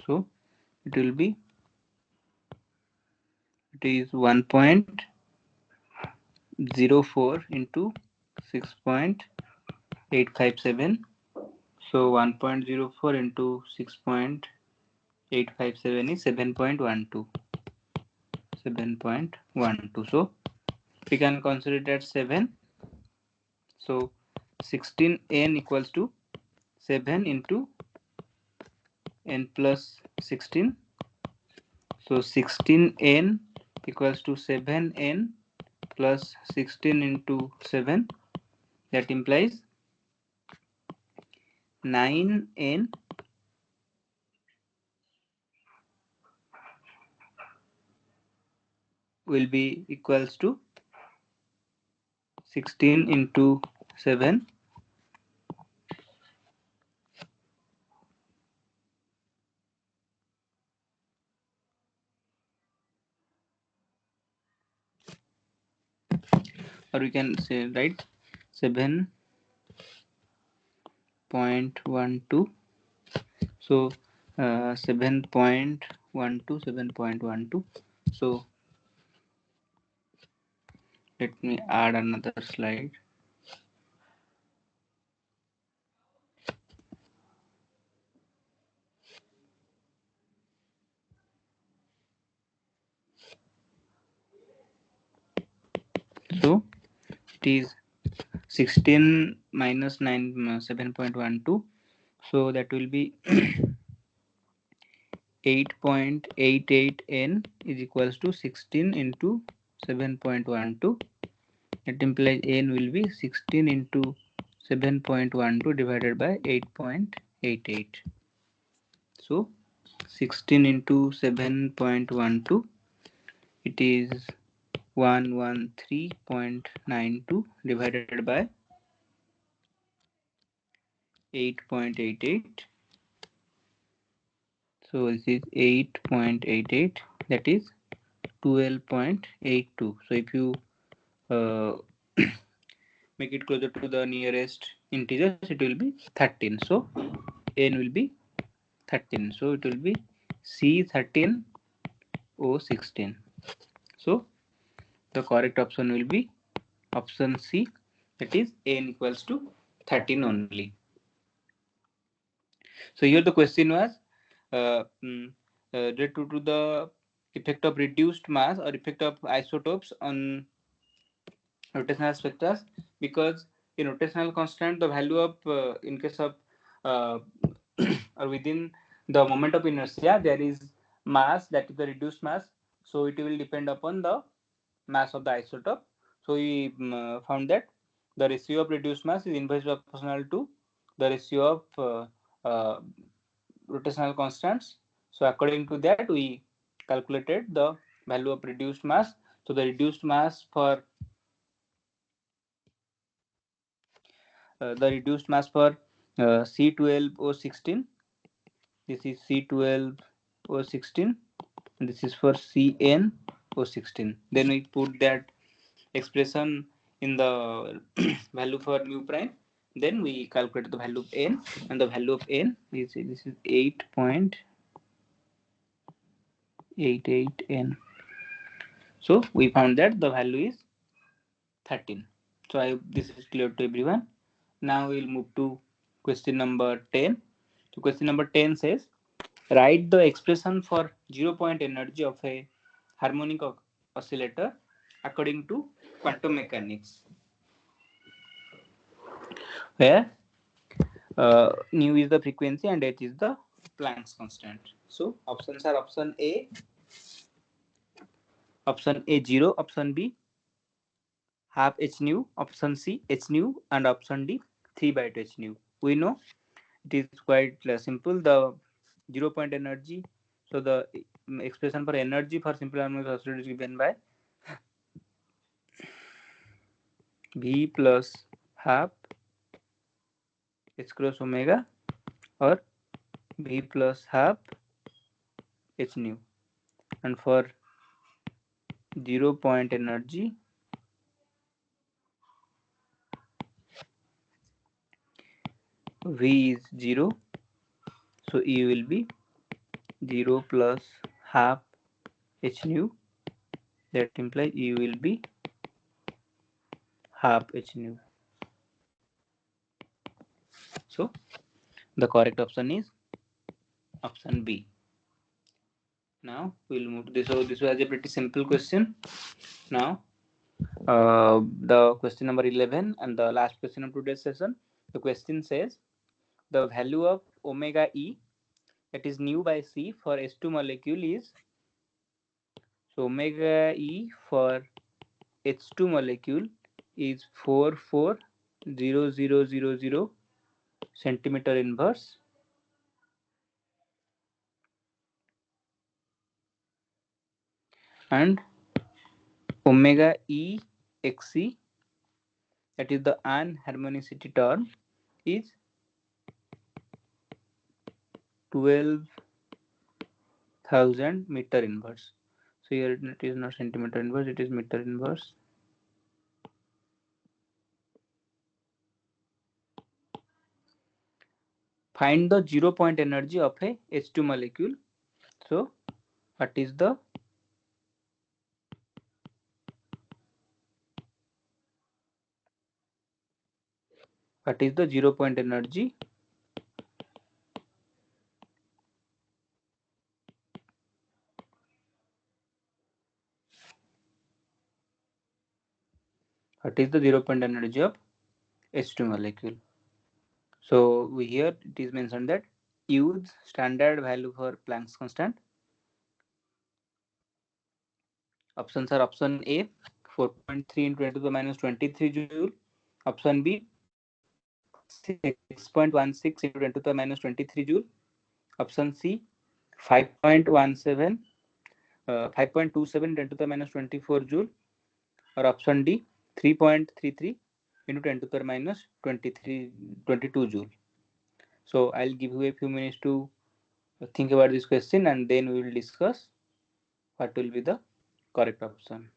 So it will be, it is 1.04 into 6.857. So 1.04 into 6.857 is 7.12. 7.12. So we can consider it as 7. So 16n equals to 7 into n plus 16. So 16n equals to 7n plus 16 into 7. That implies 9n will be equals to 16 into 7. Or we can say, right, 7.12. So 7.12. So let me add another slide. So it is 16 minus 9, 7.12. So that will be 8.88n is equals to 16 into 7.12. That implies n will be 16 into 7.12 divided by 8.88. So 16 into 7.12, it is 113.92 divided by 8.88. So this is 8.88, that is 12.82. So if you make it closer to the nearest integers, it will be 13. So n will be 13. So it will be C13 O16. So the correct option will be option C, that is n equals to 13 only. So here the question was related to the effect of reduced mass or effect of isotopes on rotational spectra, because in rotational constant the value of in case of or within the moment of inertia there is mass, that is the reduced mass, so it will depend upon the mass of the isotope. So we found that the ratio of reduced mass is inversely proportional to the ratio of rotational constants. So according to that we calculated the value of reduced mass. So the reduced mass for the reduced mass for C12O16. This is C12O16. This is for CnO16. Then we put that expression in the value for mu prime. Then we calculate the value of n, and the value of n is this is 8.88 n. So we found that the value is 13. So this is clear to everyone. Now we'll move to question number 10. So question number 10 says, write the expression for 0-point energy of a harmonic oscillator according to quantum mechanics, where nu is the frequency and h is the Planck's constant. So options are option A 0, option B half h nu, option C h nu, and option D 3 by 2 h nu. We know it is quite simple. The 0-point energy, so the expression for energy for simple harmonic oscillator is given by V plus half h cross omega or V plus half h nu, and for 0-point energy V is 0, so E will be 0 plus half h nu, that implies E will be half h nu. So the correct option is option B. Now we'll move to this. So this was a pretty simple question. Now the question number 11 and the last question of today's session. The question says the value of omega E, that is nu by C, for H2 molecule is, so omega E for H2 molecule is 440000 centimeter inverse, and omega E xc, that is the anharmonicity term, is 12,000 meter inverse. So here it is not centimeter inverse, it is meter inverse. Find the 0-point energy of a H2 molecule. So what is the what is the 0-point energy what is the 0-point energy of H2 molecule? So here it is mentioned that use standard value for Planck's constant. Options are option A 4.3 into 10 to the minus 23 joule, option B 6.16 into 10 to the minus 23 joule, option C 5.17 5.27 10 to the minus 24 joule, or option D 3.33 into 10 to the minus 22 joule. So I'll give you a few minutes to think about this question, and then we will discuss what will be the correct option.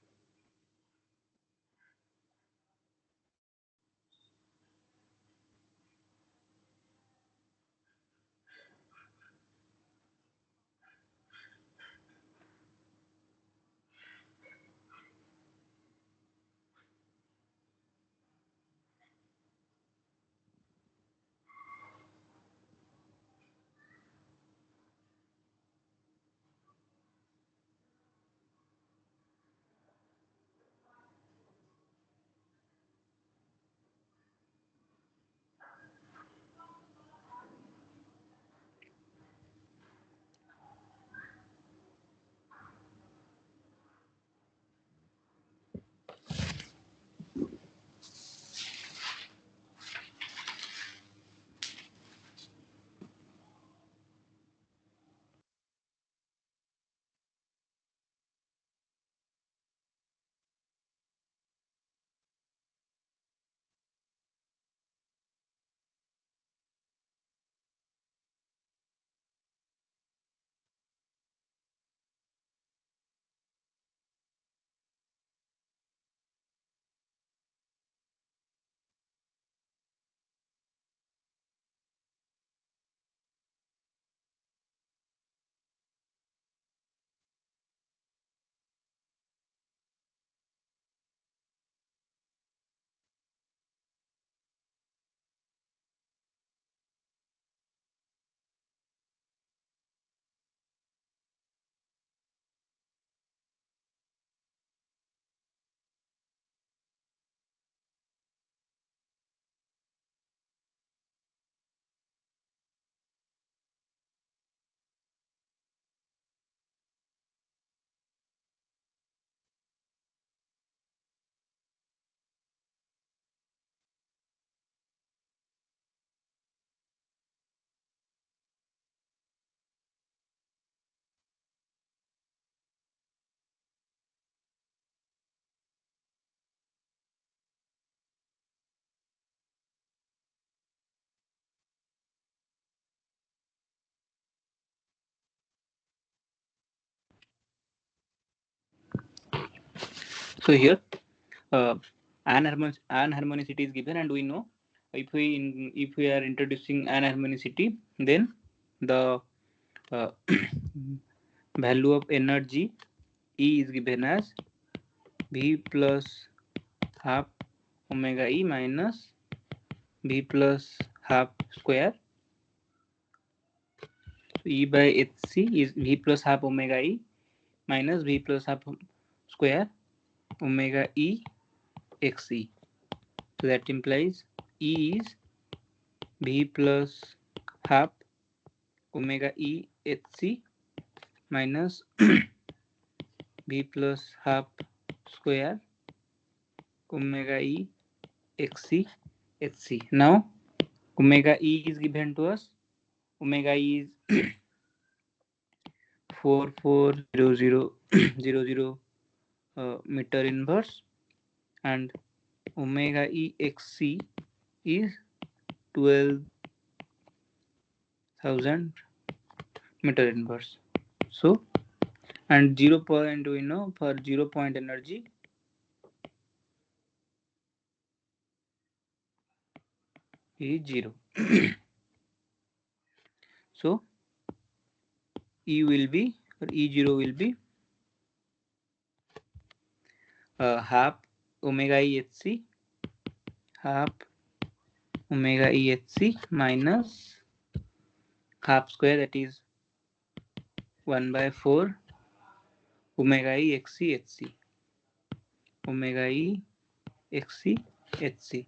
So here anharmonicity is given, and we know if we are introducing anharmonicity, then the uh, value of energy E is given as V plus half omega E minus V plus half square. So E by Hc is V plus half omega E minus V plus half square omega E xc. So that implies E is V plus half omega E hc minus V plus half square omega E xc hc. Now omega E is given to us. Omega E is 440000 meter inverse, and omega E xc is 12,000 meter inverse. So, and 0 point, we know for 0 point energy is 0. So E will be, or E0 will be half omega E hc, half omega E hc minus half square, that is 1 by 4 omega E xc hc, omega E xc hc.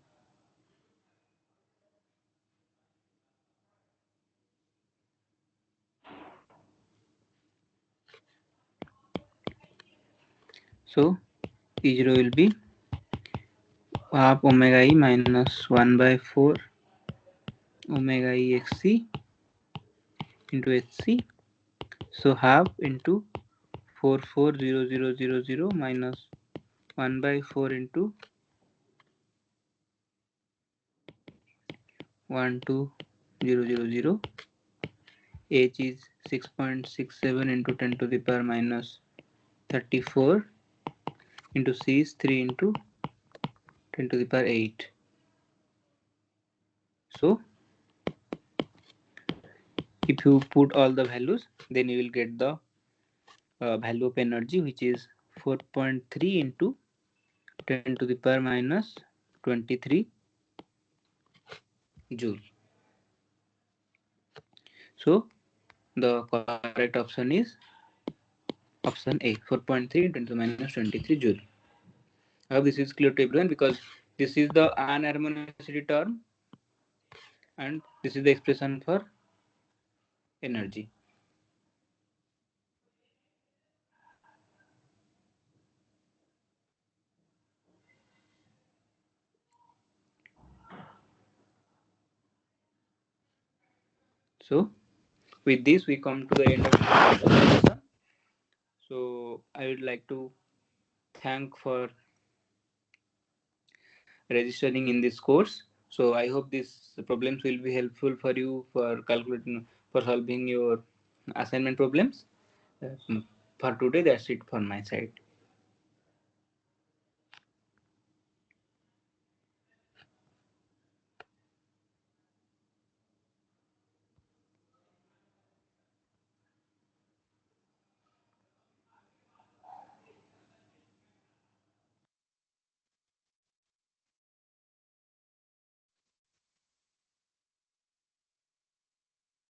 So E0 will be half omega E minus 1 by 4 omega E xc into hc. So half into 440000 minus 1 by 4 into 12000. H is 6.67 into 10 to the power minus 34 into C is 3 into 10 to the power 8. So if you put all the values, then you will get the value of energy, which is 4.3 into 10 to the power minus 23 joule. So the correct option is option A, 4.3 into 10 to the minus 23 joule. I hope this is clear to everyone, because this is the anharmonicity term and this is the expression for energy. So with this we come to the end of the lesson. So I would like to thank for registering in this course. So I hope these problems will be helpful for you for calculating, for solving your assignment problems. For today, that's it from my side.